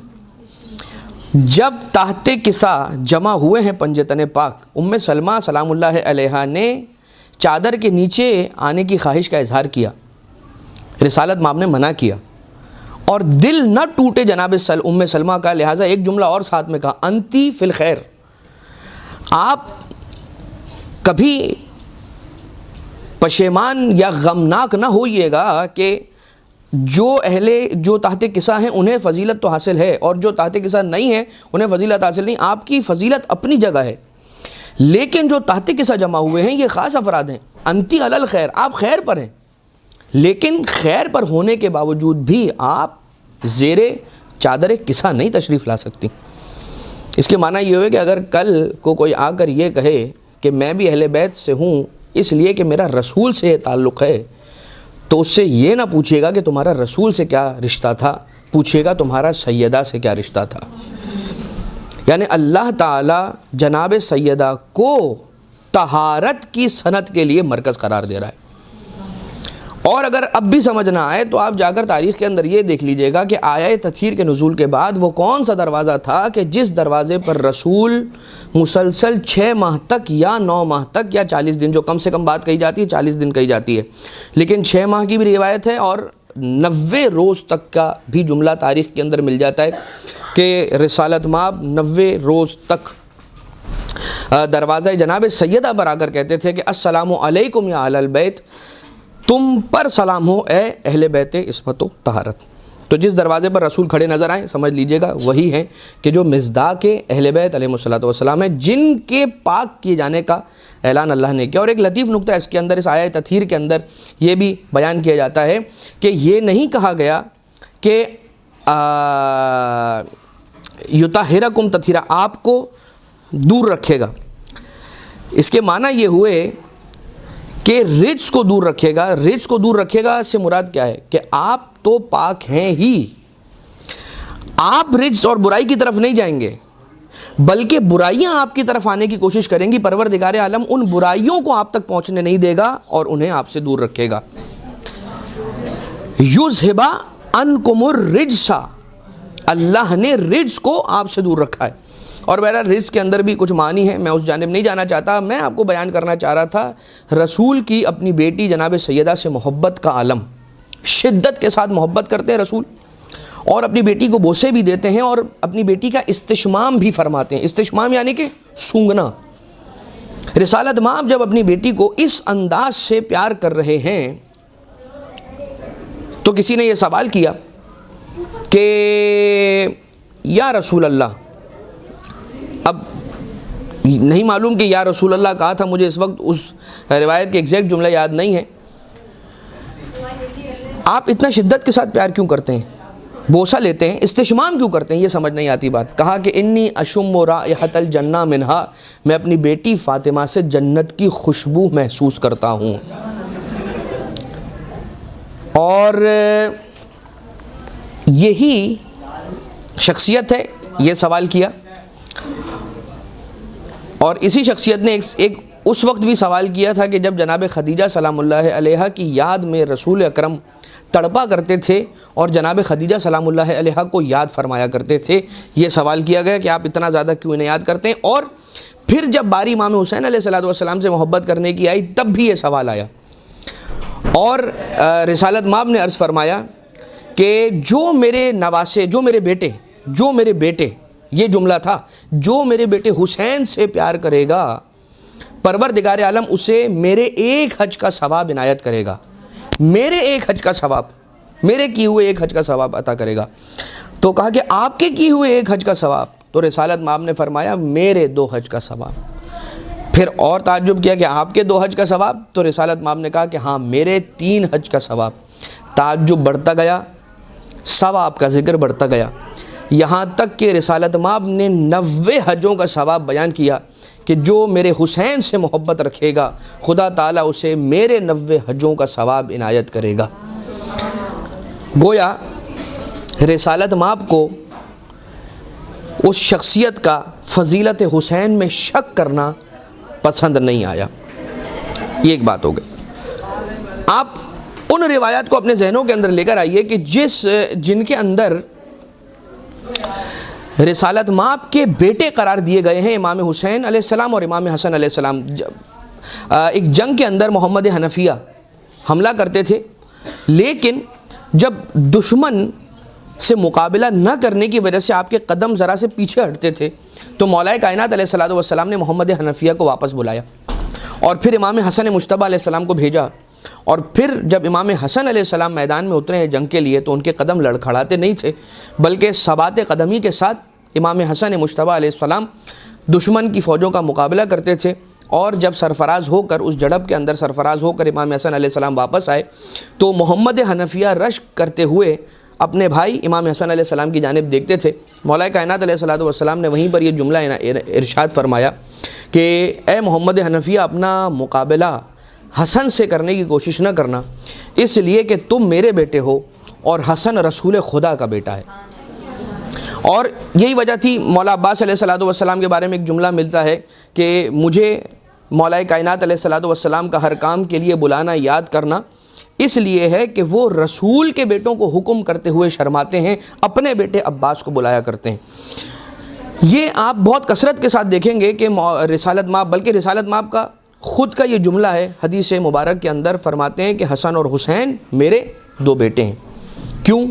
جب تحت کسا جمع ہوئے ہیں پنجتن پاک، ام سلمہ سلام اللہ علیہا نے چادر کے نیچے آنے کی خواہش کا اظہار کیا. رسالت مآب نے منع کیا اور دل نہ ٹوٹے جناب ام سلمہ کا، لہٰذا ایک جملہ اور ساتھ میں کہا، انتی فی الخیر. آپ کبھی پشیمان یا غمناک نہ ہوئیے گا کہ جو تحت کسا ہیں انہیں فضیلت تو حاصل ہے اور جو تحت کسا نہیں ہیں انہیں فضیلت حاصل نہیں. آپ کی فضیلت اپنی جگہ ہے، لیکن جو تحت کسا جمع ہوئے ہیں یہ خاص افراد ہیں. انتی علی الخیر، آپ خیر پر ہیں، لیکن خیر پر ہونے کے باوجود بھی آپ زیر چادر کسا نہیں تشریف لا سکتی. اس کے معنی یہ ہوئے کہ اگر کل کو کوئی آ کر یہ کہے کہ میں بھی اہل بیت سے ہوں اس لیے کہ میرا رسول سے یہ تعلق ہے، تو اس سے یہ نہ پوچھیے گا کہ تمہارا رسول سے کیا رشتہ تھا، پوچھیے گا تمہارا سیدہ سے کیا رشتہ تھا. یعنی اللہ تعالی جناب سیدہ کو طہارت کی صنعت کے لیے مرکز قرار دے رہا ہے. اور اگر اب بھی سمجھ نہ آئے تو آپ جا کر تاریخ کے اندر یہ دیکھ لیجئے گا کہ آیہ تطہیر کے نزول کے بعد وہ کون سا دروازہ تھا کہ جس دروازے پر رسول مسلسل 6 ماہ تک یا 9 ماہ تک یا 40 دن، جو کم سے کم بات کہی جاتی ہے 40 دن کہی جاتی ہے، لیکن 6 ماہ کی بھی روایت ہے اور 90 روز تک کا بھی جملہ تاریخ کے اندر مل جاتا ہے کہ رسالت مآب 90 روز تک دروازہ جناب سیدہ پر آ کر کہتے تھے کہ السلام علیکم یا اہل البیت، تم پر سلام ہو اے اہل بیت عصمت و طہارت. تو جس دروازے پر رسول کھڑے نظر آئیں سمجھ لیجئے گا وہی ہیں کہ جو مصداق اہل بیت علیہ الصلوۃ والسلام ہیں، جن کے پاک کیے جانے کا اعلان اللہ نے کیا. اور ایک لطیف نکتہ اس کے اندر، اس آیہ تطہیر کے اندر یہ بھی بیان کیا جاتا ہے کہ یہ نہیں کہا گیا کہ یطہرکم تطہیرا، آپ کو دور رکھے گا. اس کے معنی یہ ہوئے کہ رجس کو دور رکھے گا. رجس کو دور رکھے گا سے مراد کیا ہے کہ آپ تو پاک ہیں ہی، آپ رجس اور برائی کی طرف نہیں جائیں گے بلکہ برائیاں آپ کی طرف آنے کی کوشش کریں گی. پروردگار عالم ان برائیوں کو آپ تک پہنچنے نہیں دے گا اور انہیں آپ سے دور رکھے گا. یذھب عنکم الرجس، اللہ نے رجس کو آپ سے دور رکھا ہے. اور بہرحال رزق کے اندر بھی کچھ معنی ہے، میں اس جانب نہیں جانا چاہتا. میں آپ کو بیان کرنا چاہ رہا تھا رسول کی اپنی بیٹی جناب سیدہ سے محبت کا عالم. شدت کے ساتھ محبت کرتے ہیں رسول اور اپنی بیٹی کو بوسے بھی دیتے ہیں اور اپنی بیٹی کا استشمام بھی فرماتے ہیں. استشمام یعنی کہ سونگنا. رسالت مآب جب اپنی بیٹی کو اس انداز سے پیار کر رہے ہیں تو کسی نے یہ سوال کیا کہ یا رسول اللہ، اب نہیں معلوم کہ یا رسول اللہ کہا تھا، مجھے اس وقت اس روایت کے ایگزیکٹ جملہ یاد نہیں ہے، آپ اتنا شدت کے ساتھ پیار کیوں کرتے ہیں، بوسہ لیتے ہیں، استشمام کیوں کرتے ہیں، یہ سمجھ نہیں آتی بات. کہا کہ انی اشم رائحۃ الجنہ منہا، میں اپنی بیٹی فاطمہ سے جنت کی خوشبو محسوس کرتا ہوں. اور یہی شخصیت ہے. یہ سوال کیا اور اسی شخصیت نے ایک اس وقت بھی سوال کیا تھا کہ جب جناب خدیجہ سلام اللہ علیہا کی یاد میں رسول اکرم تڑپا کرتے تھے اور جناب خدیجہ سلام اللہ علیہا کو یاد فرمایا کرتے تھے. یہ سوال کیا گیا کہ آپ اتنا زیادہ کیوں انہیں یاد کرتے ہیں. اور پھر جب باری امام حسین علیہ السلام سے محبت کرنے کی آئی تب بھی یہ سوال آیا. اور رسالت مآب نے عرض فرمایا کہ جو میرے نواسے، جو میرے بیٹے، یہ جملہ تھا، جو میرے بیٹے حسین سے پیار کرے گا پروردگار عالم اسے میرے ایک حج کا ثواب عنایت کرے گا. میرے ایک حج کا ثواب، میرے کیے ہوئے ایک حج کا ثواب عطا کرے گا. تو کہا کہ آپ کے کیے ہوئے ایک حج کا ثواب، تو رسالت مآب نے فرمایا میرے 2 حج کا ثواب. پھر اور تعجب کیا کہ آپ کے 2 حج کا ثواب، تو رسالت مآب نے کہا کہ ہاں میرے 3 حج کا ثواب. تعجب بڑھتا گیا، ثواب کا ذکر بڑھتا گیا، یہاں تک کہ رسالت مآب نے 90 حجوں کا ثواب بیان کیا کہ جو میرے حسین سے محبت رکھے گا خدا تعالیٰ اسے میرے 90 حجوں کا ثواب عنایت کرے گا. گویا رسالت مآب کو اس شخصیت کا فضیلت حسین میں شک کرنا پسند نہیں آیا. یہ ایک بات ہو گئی. آپ ان روایات کو اپنے ذہنوں کے اندر لے کر آئیے کہ جن کے اندر رسالت مآب کے بیٹے قرار دیے گئے ہیں امام حسین علیہ السلام اور امام حسن علیہ السلام. ایک جنگ کے اندر محمد حنفیہ حملہ کرتے تھے، لیکن جب دشمن سے مقابلہ نہ کرنے کی وجہ سے آپ کے قدم ذرا سے پیچھے ہٹتے تھے تو مولا کائنات علیہ السلام نے محمد حنفیہ کو واپس بلایا اور پھر امام حسن مجتبیٰ علیہ السلام کو بھیجا. اور پھر جب امام حسن علیہ السلام میدان میں اترے ہیں جنگ کے لیے تو ان کے قدم لڑکھڑاتے نہیں تھے، بلکہ ثبات قدمی کے ساتھ امام حسن مجتبیٰ علیہ السلام دشمن کی فوجوں کا مقابلہ کرتے تھے. اور جب سرفراز ہو کر اس جھڑپ کے اندر سرفراز ہو کر امام حسن علیہ السلام واپس آئے تو محمد حنفیہ رشک کرتے ہوئے اپنے بھائی امام حسن علیہ السلام کی جانب دیکھتے تھے. مولا کائنات علیہ السلام نے وہیں پر یہ جملہ ارشاد فرمایا کہ اے محمد حنفیہ، اپنا مقابلہ حسن سے کرنے کی کوشش نہ کرنا، اس لیے کہ تم میرے بیٹے ہو اور حسن رسول خدا کا بیٹا ہے. اور یہی وجہ تھی مولا عباس علیہ السلام کے بارے میں ایک جملہ ملتا ہے کہ مجھے مولا کائنات علیہ السلام کا ہر کام کے لیے بلانا یاد کرنا اس لیے ہے کہ وہ رسول کے بیٹوں کو حکم کرتے ہوئے شرماتے ہیں، اپنے بیٹے عباس کو بلایا کرتے ہیں. یہ آپ بہت کثرت کے ساتھ دیکھیں گے کہ رسالت مآب، بلکہ رسالت مآب کا خود کا یہ جملہ ہے، حدیث مبارک کے اندر فرماتے ہیں کہ حسن اور حسین میرے دو بیٹے ہیں. کیوں؟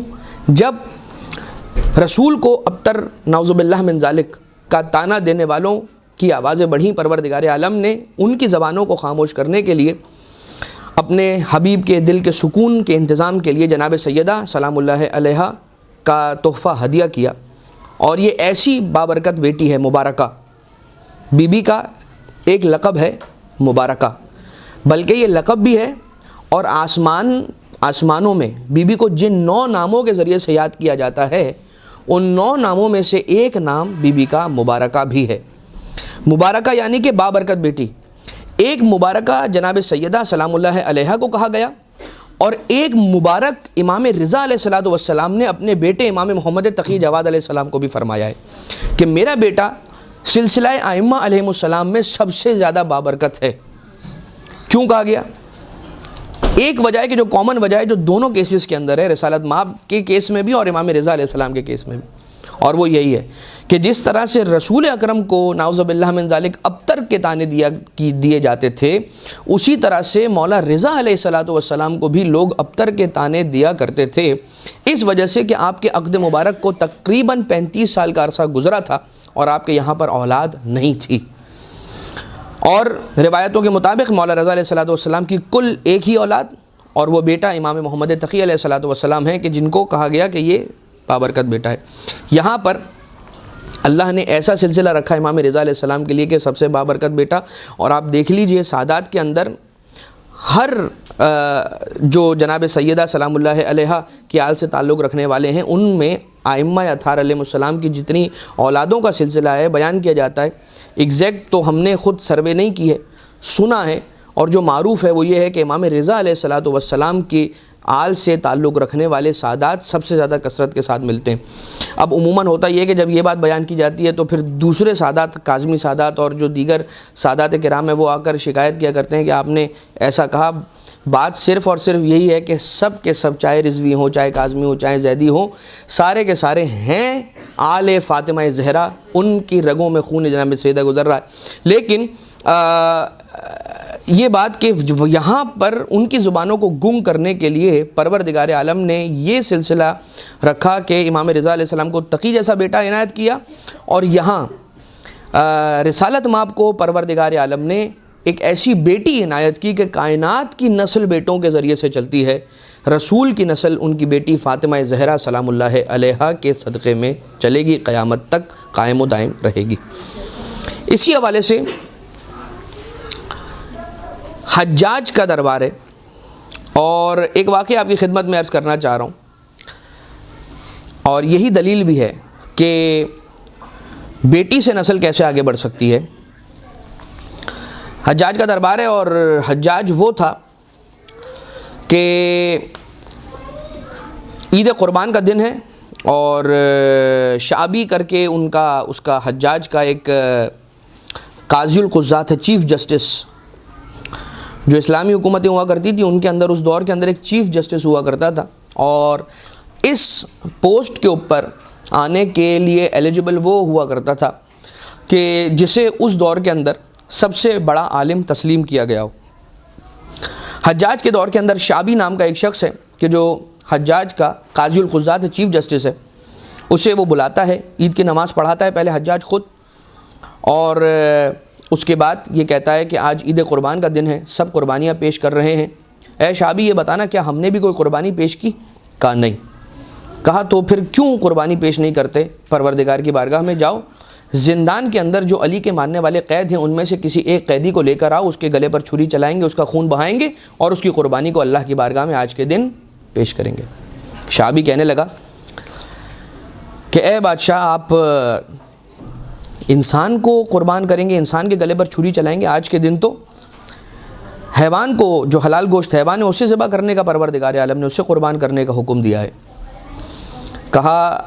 جب رسول کو ابتر نعوذ باللہ من ذالک کا طعنہ دینے والوں کی آوازیں بڑھیں، پروردگار عالم نے ان کی زبانوں کو خاموش کرنے کے لیے اپنے حبیب کے دل کے سکون کے انتظام کے لیے جناب سیدہ سلام اللہ علیہا کا تحفہ ہدیہ کیا. اور یہ ایسی بابرکت بیٹی ہے مبارکہ، بی بی کا ایک لقب ہے مبارکہ، بلکہ یہ لقب بھی ہے. اور آسمانوں میں بی بی کو جن 9 ناموں کے ذریعے سے یاد کیا جاتا ہے ان 9 ناموں میں سے ایک نام بی بی کا مبارکہ بھی ہے. مبارکہ یعنی کہ بابرکت بیٹی. ایک مبارکہ جناب سیدہ سلام اللہ علیہا کو کہا گیا اور ایک مبارک امام رضا علیہ السلام نے اپنے بیٹے امام محمد تقی جواد علیہ السلام کو بھی فرمایا ہے کہ میرا بیٹا سلسلہ ائمہ علیہم السلام میں سب سے زیادہ بابرکت ہے. کیوں کہا گیا؟ ایک وجہ ہے کہ جو کامن وجہ ہے جو دونوں کیسز کے اندر ہے، رسالت مآب کے کیس میں بھی اور امام رضا علیہ السلام کے کیس میں بھی، اور وہ یہی ہے کہ جس طرح سے رسول اکرم کو نعوذ باللہ من ذالک ابتر کے طعنے دیے جاتے تھے، اسی طرح سے مولا رضا علیہ السلام کو بھی لوگ ابتر کے طعنے دیا کرتے تھے، اس وجہ سے کہ آپ کے عقد مبارک کو تقریباً 35 سال کا عرصہ گزرا تھا اور آپ کے یہاں پر اولاد نہیں تھی. اور روایتوں کے مطابق مولا رضا علیہ السلام کی کل ایک ہی اولاد اور وہ بیٹا امام محمد تقی علیہ السلام ہے کہ جن کو کہا گیا کہ یہ بابرکت بیٹا ہے. یہاں پر اللہ نے ایسا سلسلہ رکھا امام رضا علیہ السلام کے لیے کہ سب سے بابرکت بیٹا. اور آپ دیکھ لیجئے سادات کے اندر ہر جو جناب سیدہ سلام اللہ علیہا کی آل سے تعلق رکھنے والے ہیں ان میں ائمہ اطہار علیہ السلام کی جتنی اولادوں کا سلسلہ ہے بیان کیا جاتا ہے. ایگزیکٹ تو ہم نے خود سروے نہیں کی ہے، سنا ہے، اور جو معروف ہے وہ یہ ہے کہ امام رضا علیہ السلام کی آل سے تعلق رکھنے والے سادات سب سے زیادہ کثرت کے ساتھ ملتے ہیں. اب عموماً ہوتا یہ ہے کہ جب یہ بات بیان کی جاتی ہے تو پھر دوسرے سادات، کاظمی سادات اور جو دیگر سادات کرام ہیں وہ آ کر شکایت کیا کرتے ہیں کہ آپ نے ایسا کہا. بات صرف اور صرف یہی ہے کہ سب کے سب، چاہے رضوی ہوں، چاہے کاظمی ہوں، چاہے زیدی ہوں، سارے کے سارے ہیں آل فاطمہ زہرا، ان کی رگوں میں خون جناب سیدہ گزر رہا ہے. لیکن یہ بات کہ یہاں پر ان کی زبانوں کو گم کرنے کے لیے پروردگار عالم نے یہ سلسلہ رکھا کہ امام رضا علیہ السلام کو تقی جیسا بیٹا عنایت کیا، اور یہاں رسالت مآب کو پروردگار عالم نے ایک ایسی بیٹی عنایت کی کہ کائنات کی نسل بیٹوں کے ذریعے سے چلتی ہے. رسول کی نسل ان کی بیٹی فاطمہ زہرا سلام اللہ علیہا کے صدقے میں چلے گی، قیامت تک قائم و دائم رہے گی. اسی حوالے سے حجاج کا دربار ہے، اور ایک واقعہ آپ کی خدمت میں عرض کرنا چاہ رہا ہوں، اور یہی دلیل بھی ہے کہ بیٹی سے نسل کیسے آگے بڑھ سکتی ہے. حجاج کا دربار ہے، اور حجاج وہ تھا کہ عید قربان کا دن ہے اور شعبی کر کے اس کا حجاج کا ایک قاضی القضات ہے، چیف جسٹس، جو اسلامی حکومتیں ہوا کرتی تھی ان کے اندر اس دور کے اندر ایک چیف جسٹس ہوا کرتا تھا، اور اس پوسٹ کے اوپر آنے کے لیے ایلیجبل وہ ہوا کرتا تھا کہ جسے اس دور کے اندر سب سے بڑا عالم تسلیم کیا گیا ہو۔ حجاج کے دور کے اندر شعبی نام کا ایک شخص ہے کہ جو حجاج کا قاضی القضات چیف جسٹس ہے، اسے وہ بلاتا ہے، عید کی نماز پڑھاتا ہے پہلے حجاج خود، اور اس کے بعد یہ کہتا ہے کہ آج عید قربان کا دن ہے، سب قربانیاں پیش کر رہے ہیں، اے شعبی یہ بتانا کیا ہم نے بھی کوئی قربانی پیش کی؟ کہا نہیں۔ کہا تو پھر کیوں قربانی پیش نہیں کرتے؟ پروردگار کی بارگاہ میں جاؤ، زندان کے اندر جو علی کے ماننے والے قید ہیں ان میں سے کسی ایک قیدی کو لے کر آؤ، اس کے گلے پر چھری چلائیں گے، اس کا خون بہائیں گے اور اس کی قربانی کو اللہ کی بارگاہ میں آج کے دن پیش کریں گے۔ شعبی کہنے لگا کہ اے بادشاہ آپ انسان کو قربان کریں گے، انسان کے گلے پر چھری چلائیں گے؟ آج کے دن تو حیوان کو، جو حلال گوشت حیوان ہے اسے ذبح کرنے کا پروردگار عالم نے اسے قربان کرنے کا حکم دیا ہے۔ کہا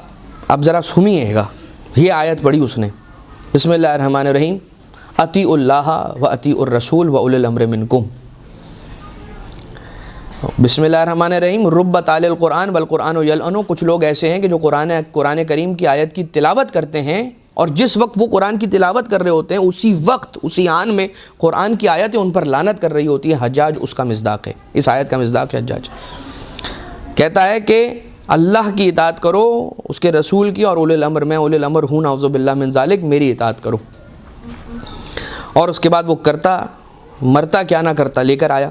اب ذرا سنیے گا، یہ آیت پڑھی اس نے، بسم اللہ الرحمن الرحیم، اطیعوا اللہ و اطیعوا الرسول و اولی الامر منکم۔ بسم اللہ الرحمن الرحیم، رب طالع القرآن والقرآن یلعنو، کچھ لوگ ایسے ہیں کہ جو قرآن کریم کی آیت کی تلاوت کرتے ہیں، اور جس وقت وہ قرآن کی تلاوت کر رہے ہوتے ہیں اسی وقت اسی آن میں قرآن کی آیتیں ان پر لعنت کر رہی ہوتی ہے۔ حجاج اس کا مصداق ہے، اس آیت کا مصداق ہے حجاج۔ کہتا ہے کہ اللہ کی اطاعت کرو، اس کے رسول کی، اور اولی الامر، میں اولی الامر ہوں نعوذ باللہ من ذالک، میری اطاعت کرو۔ اور اس کے بعد وہ کرتا، مرتا کیا نہ کرتا، لے کر آیا،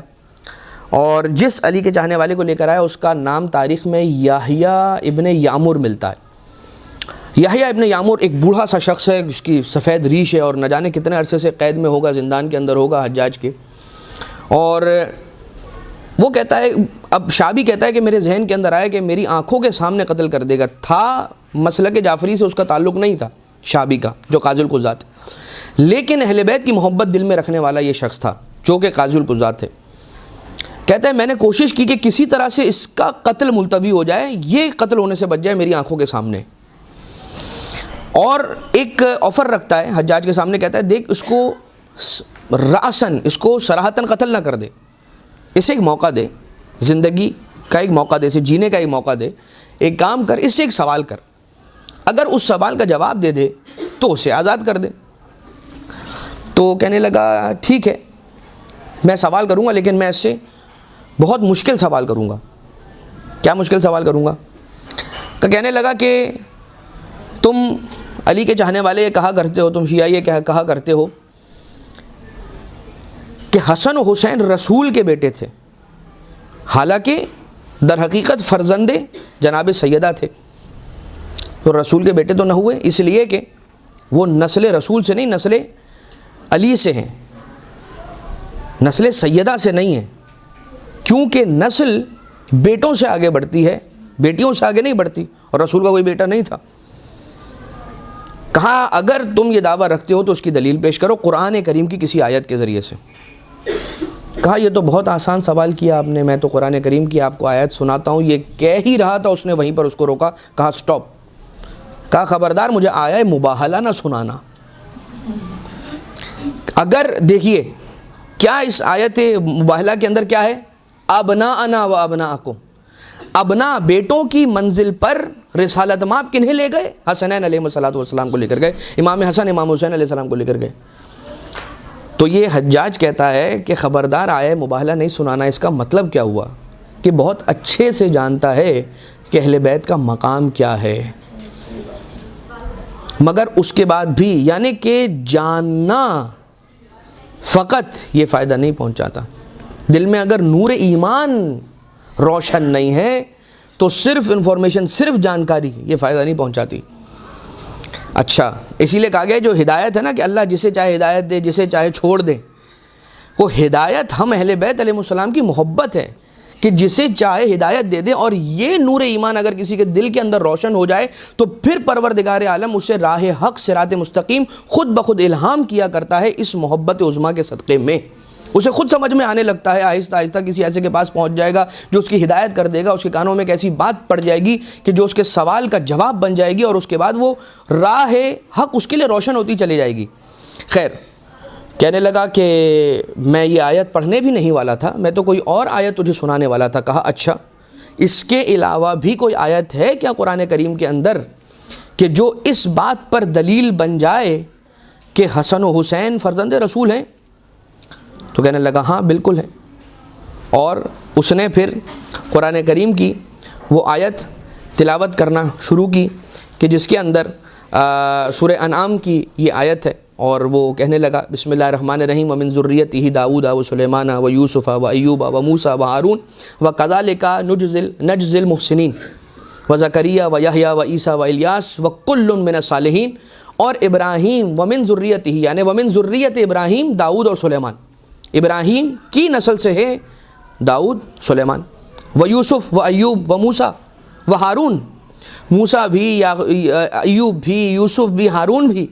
اور جس علی کے چاہنے والے کو لے کر آیا اس کا نام تاریخ میں یحییٰ ابن یعمر ملتا ہے۔ یحییٰ ابن یعمر ایک بوڑھا سا شخص ہے جس کی سفید ریش ہے، اور نہ جانے کتنے عرصے سے قید میں ہوگا، زندان کے اندر ہوگا حجاج کے۔ اور وہ کہتا ہے، اب شعبی کہتا ہے کہ میرے ذہن کے اندر آیا کہ میری آنکھوں کے سامنے قتل کر دے گا۔ تھا مسلک جعفری سے اس کا تعلق نہیں تھا شعبی کا، جو قاضی القضات ہے، لیکن اہل بیت کی محبت دل میں رکھنے والا یہ شخص تھا جو کہ قاضی القضات ہے۔ کہتا ہے میں نے کوشش کی کہ کسی طرح سے اس کا قتل ملتوی ہو جائے، یہ قتل ہونے سے بچ جائے میری آنکھوں کے سامنے، اور ایک آفر رکھتا ہے حجاج کے سامنے، کہتا ہے دیکھ اس کو رأسن، اس کو صراحتاً قتل نہ کر دے، اسے ایک موقع دے، زندگی کا ایک موقع دے، اسے جینے کا ایک موقع دے، ایک کام کر، اس سے ایک سوال کر، اگر اس سوال کا جواب دے دے تو اسے آزاد کر دے۔ تو کہنے لگا ٹھیک ہے میں سوال کروں گا، لیکن میں اس سے بہت مشکل سوال کروں گا۔ کیا مشکل سوال کروں گا؟ کہنے لگا کہ تم علی کے چاہنے والے یہ کہا کرتے ہو، تم شیعہ یہ کہا کرتے ہو کہ حسن و حسین رسول کے بیٹے تھے، حالانکہ در حقیقت فرزند جناب سیدہ تھے، تو رسول کے بیٹے تو نہ ہوئے، اس لیے کہ وہ نسل رسول سے نہیں، نسل علی سے ہیں، نسل سیدہ سے نہیں ہے، کیونکہ نسل بیٹوں سے آگے بڑھتی ہے، بیٹیوں سے آگے نہیں بڑھتی، اور رسول کا کوئی بیٹا نہیں تھا۔ کہا اگر تم یہ دعویٰ رکھتے ہو تو اس کی دلیل پیش کرو قرآن کریم کی کسی آیت کے ذریعے سے۔ کہا یہ تو بہت آسان سوال کیا آپ نے، میں تو قرآن کریم کی آپ کو آیت سناتا ہوں۔ یہ کہہ ہی رہا تھا، اس نے وہیں پر اس کو روکا، کہا سٹاپ، کہا خبردار مجھے آیا مباہلہ نہ سنانا۔ اگر دیکھیے کیا اس آیت مباہلہ کے اندر کیا ہے، ابناءنا و ابناءکم، ابنا بیٹوں کی منزل پر رسالت مآب کنہیں لے گئے؟ حسنین علیہ السلام کو لے کر گئے، امام حسن امام حسین علیہ السلام کو لے کر گئے۔ تو یہ حجاج کہتا ہے کہ خبردار آئے مباہلہ نہیں سنانا، اس کا مطلب کیا ہوا کہ بہت اچھے سے جانتا ہے کہ اہل بیت کا مقام کیا ہے، مگر اس کے بعد بھی یعنی کہ جاننا فقط یہ فائدہ نہیں پہنچاتا، دل میں اگر نور ایمان روشن نہیں ہے تو صرف انفارمیشن، صرف جانکاری یہ فائدہ نہیں پہنچاتی۔ اچھا اسی لیے کہا گیا جو ہدایت ہے نا کہ اللہ جسے چاہے ہدایت دے، جسے چاہے چھوڑ دے، وہ ہدایت ہم اہل بیت علیہ السلام کی محبت ہے کہ جسے چاہے ہدایت دے دے، اور یہ نور ایمان اگر کسی کے دل کے اندر روشن ہو جائے تو پھر پروردگار عالم اسے راہ حق صراط مستقیم خود بخود الہام کیا کرتا ہے اس محبت عظمیٰ کے صدقے میں، اسے خود سمجھ میں آنے لگتا ہے، آہستہ آہستہ کسی ایسے کے پاس پہنچ جائے گا جو اس کی ہدایت کر دے گا، اس کے کانوں میں ایک ایسی بات پڑ جائے گی کہ جو اس کے سوال کا جواب بن جائے گی، اور اس کے بعد وہ راہ حق اس کے لیے روشن ہوتی چلی جائے گی۔ خیر، کہنے لگا کہ میں یہ آیت پڑھنے بھی نہیں والا تھا، میں تو کوئی اور آیت تجھے سنانے والا تھا۔ کہا اچھا، اس کے علاوہ بھی کوئی آیت ہے کیا قرآن کریم کے اندر کہ جو اس بات پر دلیل بن جائے کہ حسن و حسین فرزند رسول ہیں؟ تو کہنے لگا ہاں بالکل ہے۔ اور اس نے پھر قرآن کریم کی وہ آیت تلاوت کرنا شروع کی کہ جس کے اندر سورہ انعام کی یہ آیت ہے، اور وہ کہنے لگا بسم اللہ الرحمن الرحیم ومن ذریتہ داؤد و سلیمان و یوسف و ایوب و موسیٰ و ہارون و کذالک نجزی المحسنین و زکریہ و یحییٰ و عیسیٰ و الیاس و کل من الصالحین، اور ابراہیم ومن ذریتہ یعنی ومن ذریت ابراہیم داؤد اور سلیمان، ابراہیم کی نسل سے ہے داؤد سلیمان، و یوسف و ایوب و موسیٰ و ہارون، موسیٰ بھی یا ایوب بھی، یوسف بھی، ہارون بھی،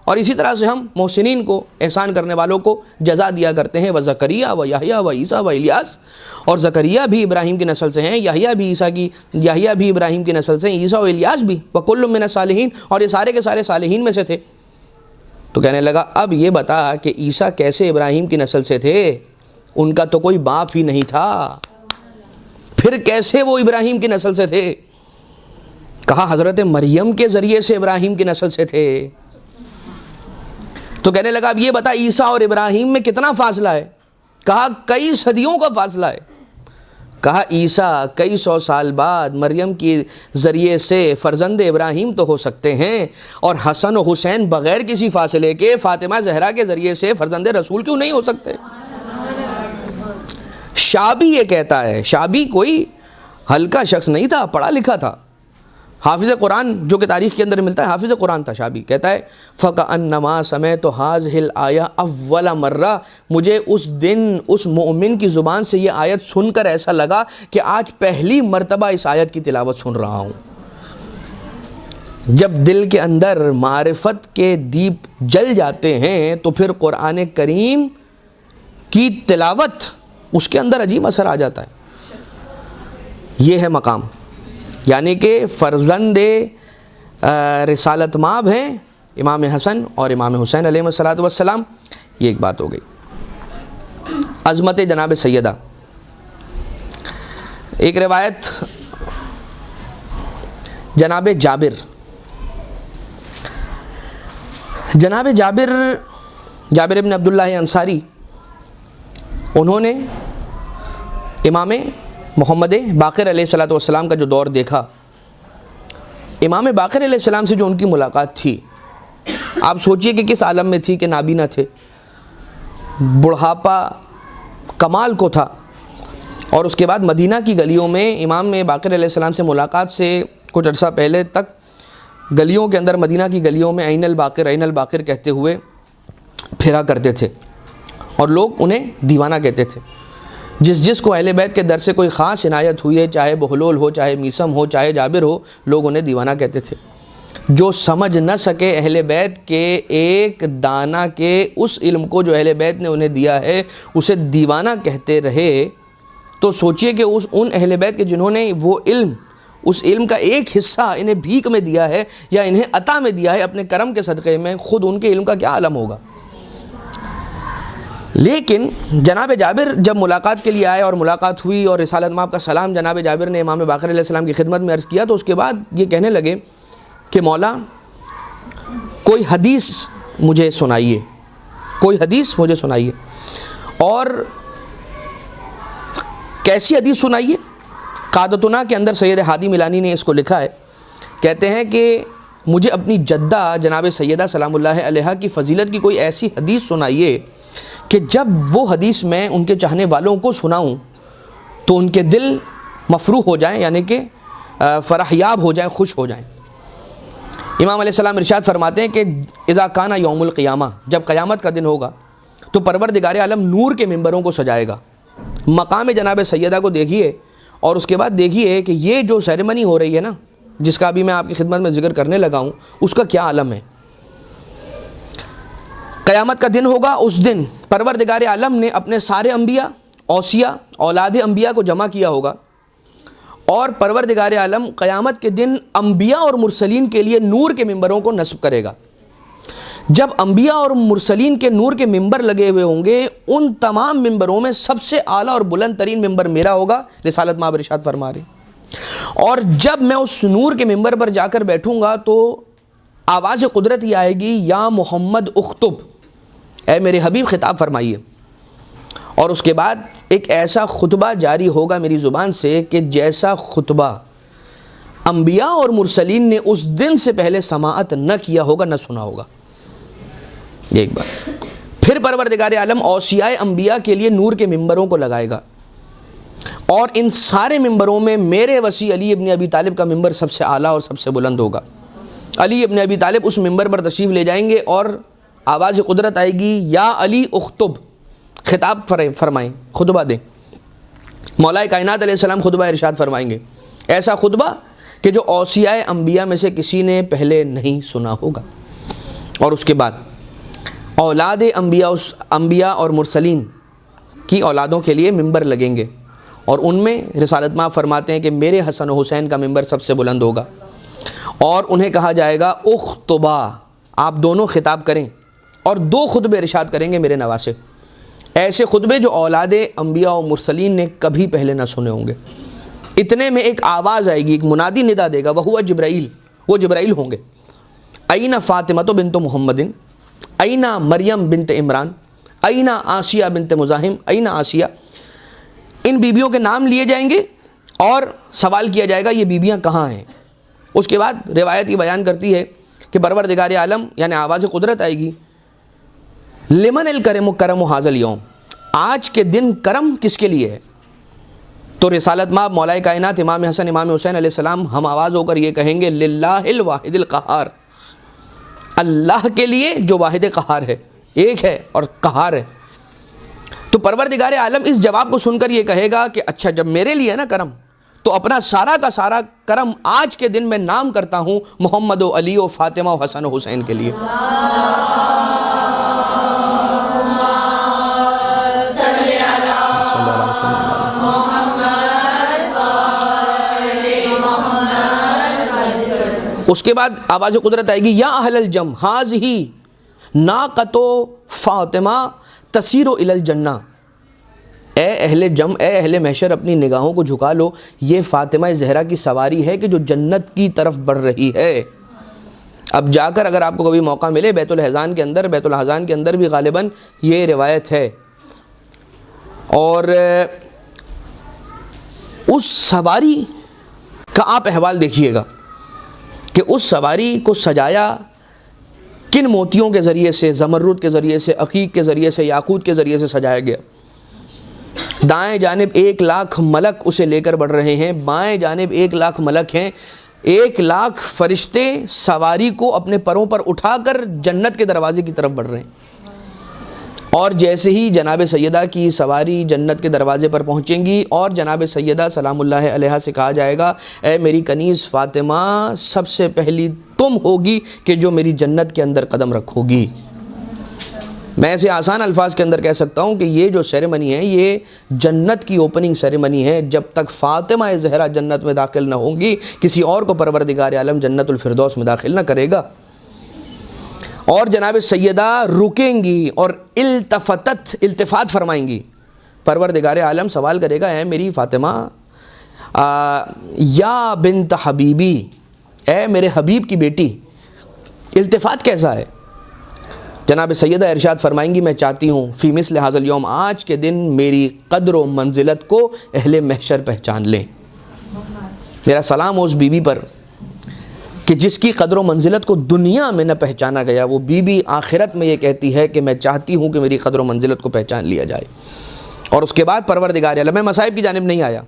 اور اسی طرح سے ہم محسنین کو، احسان کرنے والوں کو جزا دیا کرتے ہیں، و زکریہ و یحییٰ و عیسیٰ و الیاس، اور زکریہ بھی ابراہیم کی نسل سے ہیں، یحییٰ بھی ابراہیم کی نسل سے ہیں، عیسیٰ و الیاس بھی، وکل من الصالحین، اور یہ سارے کے سارے صالحین میں سے تھے۔ تو کہنے لگا اب یہ بتا کہ عیسیٰ کیسے ابراہیم کی نسل سے تھے؟ ان کا تو کوئی باپ ہی نہیں تھا، پھر کیسے وہ ابراہیم کی نسل سے تھے؟ کہا حضرت مریم کے ذریعے سے ابراہیم کی نسل سے تھے۔ تو کہنے لگا اب یہ بتا عیسیٰ اور ابراہیم میں کتنا فاصلہ ہے؟ کہا کئی صدیوں کا فاصلہ ہے۔ کہا عیسیٰ کئی سو سال بعد مریم کے ذریعے سے فرزند ابراہیم تو ہو سکتے ہیں، اور حسن و حسین بغیر کسی فاصلے کے فاطمہ زہرا کے ذریعے سے فرزند رسول کیوں نہیں ہو سکتے؟ شابی یہ کہتا ہے، شابی کوئی ہلکا شخص نہیں تھا، پڑھا لکھا تھا، حافظ قرآن جو کہ تاریخ کے اندر ملتا ہے حافظ قرآن تھا شابی۔ کہتا ہے فَكَأَنَّمَا سَمِعْتُ هَٰذِهِ الْآيَةَ أَوَّلَ مَرَّةٍ، مجھے اس دن اس مؤمن کی زبان سے یہ آیت سن کر ایسا لگا کہ آج پہلی مرتبہ اس آیت کی تلاوت سن رہا ہوں۔ جب دل کے اندر معرفت کے دیپ جل جاتے ہیں تو پھر قرآن کریم کی تلاوت اس کے اندر عجیب اثر آ جاتا ہے۔ یہ ہے مقام، یعنی کہ فرزند رسالت مآب ہیں امام حسن اور امام حسین علیہ السلام۔ یہ ایک بات ہو گئی۔ عظمت جناب سیدہ، ایک روایت جناب جابر ابن عبداللہ انصاری، انہوں نے امام محمد باقر علیہ السلام کا جو دور دیکھا، امام باقر علیہ السلام سے جو ان کی ملاقات تھی، آپ سوچئے کہ کس عالم میں تھی کہ نابینا تھے، بڑھاپا کمال کو تھا، اور اس کے بعد مدینہ کی گلیوں میں امام باقر علیہ السلام سے ملاقات سے کچھ عرصہ پہلے تک گلیوں کے اندر، مدینہ کی گلیوں میں عین الباقر کہتے ہوئے پھرا کرتے تھے، اور لوگ انہیں دیوانہ کہتے تھے۔ جس کو اہل بیت کے در سے کوئی خاص عنایت ہوئی ہے، چاہے بہلول ہو، چاہے میسم ہو، چاہے جابر ہو، لوگ انہیں دیوانہ کہتے تھے۔ جو سمجھ نہ سکے اہل بیت کے ایک دانہ کے اس علم کو جو اہل بیت نے انہیں دیا ہے، اسے دیوانہ کہتے رہے، تو سوچئے کہ ان اہل بیت کے جنہوں نے وہ علم، اس علم کا ایک حصہ انہیں بھیک میں دیا ہے یا انہیں عطا میں دیا ہے اپنے کرم کے صدقے میں، خود ان کے علم کا کیا عالم ہوگا۔ لیکن جناب جابر جب ملاقات کے لیے آئے اور ملاقات ہوئی اور رسالت مآب کا سلام جناب جابر نے امام باقر علیہ السلام کی خدمت میں عرض کیا، تو اس کے بعد یہ کہنے لگے کہ مولا کوئی حدیث مجھے سنائیے، کوئی حدیث مجھے سنائیے، اور کیسی حدیث سنائیے؟ قادتنا کے اندر سید ہادی ملانی نے اس کو لکھا ہے، کہتے ہیں کہ مجھے اپنی جدہ جناب سیدہ سلام اللہ علیہا کی فضیلت کی کوئی ایسی حدیث سنائیے کہ جب وہ حدیث میں ان کے چاہنے والوں کو سناؤں تو ان کے دل مفروح ہو جائیں، یعنی کہ فرحیاب ہو جائیں، خوش ہو جائیں۔ امام علیہ السلام ارشاد فرماتے ہیں کہ اذا کان یوم القیامہ، جب قیامت کا دن ہوگا تو پروردگار عالم نور کے ممبروں کو سجائے گا۔ مقام جناب سیدہ کو دیکھیے، اور اس کے بعد دیکھیے کہ یہ جو سیریمنی ہو رہی ہے نا، جس کا ابھی میں آپ کی خدمت میں ذکر کرنے لگا ہوں، اس کا کیا عالم ہے۔ قیامت کا دن ہوگا، اس دن پروردگار عالم نے اپنے سارے انبیاء، اوصیاء، اولاد انبیاء کو جمع کیا ہوگا، اور پروردگار عالم قیامت کے دن انبیاء اور مرسلین کے لیے نور کے ممبروں کو نصب کرے گا۔ جب انبیاء اور مرسلین کے نور کے ممبر لگے ہوئے ہوں گے، ان تمام ممبروں میں سب سے اعلیٰ اور بلند ترین ممبر میرا ہوگا، رسالت مآب ارشاد فرما رہے ہیں۔ اور جب میں اس نور کے ممبر پر جا کر بیٹھوں گا تو آواز قدرت ہی آئے گی، یا محمد اخطب، اے میرے حبیب خطاب فرمائیے۔ اور اس کے بعد ایک ایسا خطبہ جاری ہوگا میری زبان سے کہ جیسا خطبہ انبیاء اور مرسلین نے اس دن سے پہلے سماعت نہ کیا ہوگا، نہ سنا ہوگا۔ ایک بار پھر پروردگار عالم اوصیاء انبیاء کے لیے نور کے ممبروں کو لگائے گا، اور ان سارے ممبروں میں میرے وسیع علی ابن ابی طالب کا ممبر سب سے اعلیٰ اور سب سے بلند ہوگا۔ علی ابن ابی طالب اس ممبر پر تشریف لے جائیں گے اور آواز قدرت آئے گی، یا علی اخطب، خطاب فرمائیں، خطبہ دیں۔ مولا کائنات علیہ السلام خطبہ ارشاد فرمائیں گے، ایسا خطبہ کہ جو اوصیاء انبیاء میں سے کسی نے پہلے نہیں سنا ہوگا۔ اور اس کے بعد اولاد انبیاء اور مرسلین کی اولادوں کے لیے ممبر لگیں گے، اور ان میں رسالت مآب فرماتے ہیں کہ میرے حسن و حسین کا ممبر سب سے بلند ہوگا، اور انہیں کہا جائے گا اخطبا، آپ دونوں خطاب کریں، اور 2 خطبے ارشاد کریں گے میرے نواسے، ایسے خطبے جو اولاد انبیاء و مرسلین نے کبھی پہلے نہ سنے ہوں گے۔ اتنے میں ایک آواز آئے گی، ایک منادی ندا دے گا، وہو جبرائیل، وہ جبرائیل ہوں گے، اینا فاطمہ بنت محمد، اینا مریم بنت عمران، اینا آسیہ بنت مزاحم، اینا آسیہ۔ ان بیبیوں کے نام لیے جائیں گے اور سوال کیا جائے گا یہ بیبیاں کہاں ہیں۔ اس کے بعد روایت یہ بیان کرتی ہے کہ پروردگار عالم یعنی آواز قدرت آئے گی، لمن الکرم کرم ھذا الیوم، آج کے دن کرم کس کے لیے ہے؟ تو رسالت مآب مولا کائنات امام حسن امام حسین علیہ السلام ہم آواز ہو کر یہ کہیں گے، للہ الواحد القہار، اللہ کے لیے جو واحد قہار ہے، ایک ہے اور قہار ہے۔ تو پروردگار عالم اس جواب کو سن کر یہ کہے گا کہ اچھا جب میرے لیے ہے نا کرم، تو اپنا سارا کا سارا کرم آج کے دن میں نام کرتا ہوں محمد و علی و فاطمہ و حسن و حسین کے لیے۔ اس کے بعد آواز قدرت آئے گی، یا اہل الجم ھذہ ناقۃ فاطمہ تسیر الی الجنہ، اے اہل جم، اے اہل محشر، اپنی نگاہوں کو جھکا لو، یہ فاطمہ زہرا کی سواری ہے کہ جو جنت کی طرف بڑھ رہی ہے۔ اب جا کر اگر آپ کو کبھی موقع ملے بیت الحزان کے اندر بھی غالباً یہ روایت ہے، اور اس سواری کا آپ احوال دیکھیے گا کہ اس سواری کو سجایا کن موتیوں کے ذریعے سے، زمرد کے ذریعے سے، عقیق کے ذریعے سے، یاقوت کے ذریعے سے سجایا گیا۔ دائیں جانب 1,00,000 ملک اسے لے کر بڑھ رہے ہیں، بائیں جانب 1,00,000 ملک ہیں، 1,00,000 فرشتے سواری کو اپنے پروں پر اٹھا کر جنت کے دروازے کی طرف بڑھ رہے ہیں۔ اور جیسے ہی جناب سیدہ کی سواری جنت کے دروازے پر پہنچیں گی اور جناب سیدہ سلام اللہ علیہا سے کہا جائے گا، اے میری کنیز فاطمہ، سب سے پہلی تم ہوگی کہ جو میری جنت کے اندر قدم رکھو گی۔ میں ایسے آسان الفاظ کے اندر کہہ سکتا ہوں کہ یہ جو سیریمنی ہے یہ جنت کی اوپننگ سیریمنی ہے۔ جب تک فاطمہ زہرا جنت میں داخل نہ ہوں گی، کسی اور کو پروردگار عالم جنت الفردوس میں داخل نہ کرے گا۔ اور جناب سیدہ رکیں گی اور التفات فرمائیں گی۔ پروردگار عالم سوال کرے گا، اے میری فاطمہ، یا بنت حبیبی، اے میرے حبیب کی بیٹی، التفات کیسا ہے؟ جناب سیدہ ارشاد فرمائیں گی، میں چاہتی ہوں فی مثل ھذا الیوم، آج کے دن میری قدر و منزلت کو اہل محشر پہچان لیں۔ میرا سلام اس بی بی پر کہ جس کی قدر و منزلت کو دنیا میں نہ پہچانا گیا، وہ بی بی آخرت میں یہ کہتی ہے کہ میں چاہتی ہوں کہ میری قدر و منزلت کو پہچان لیا جائے۔ اور اس کے بعد پروردگار عالم، میں مصائب کی جانب نہیں آیا،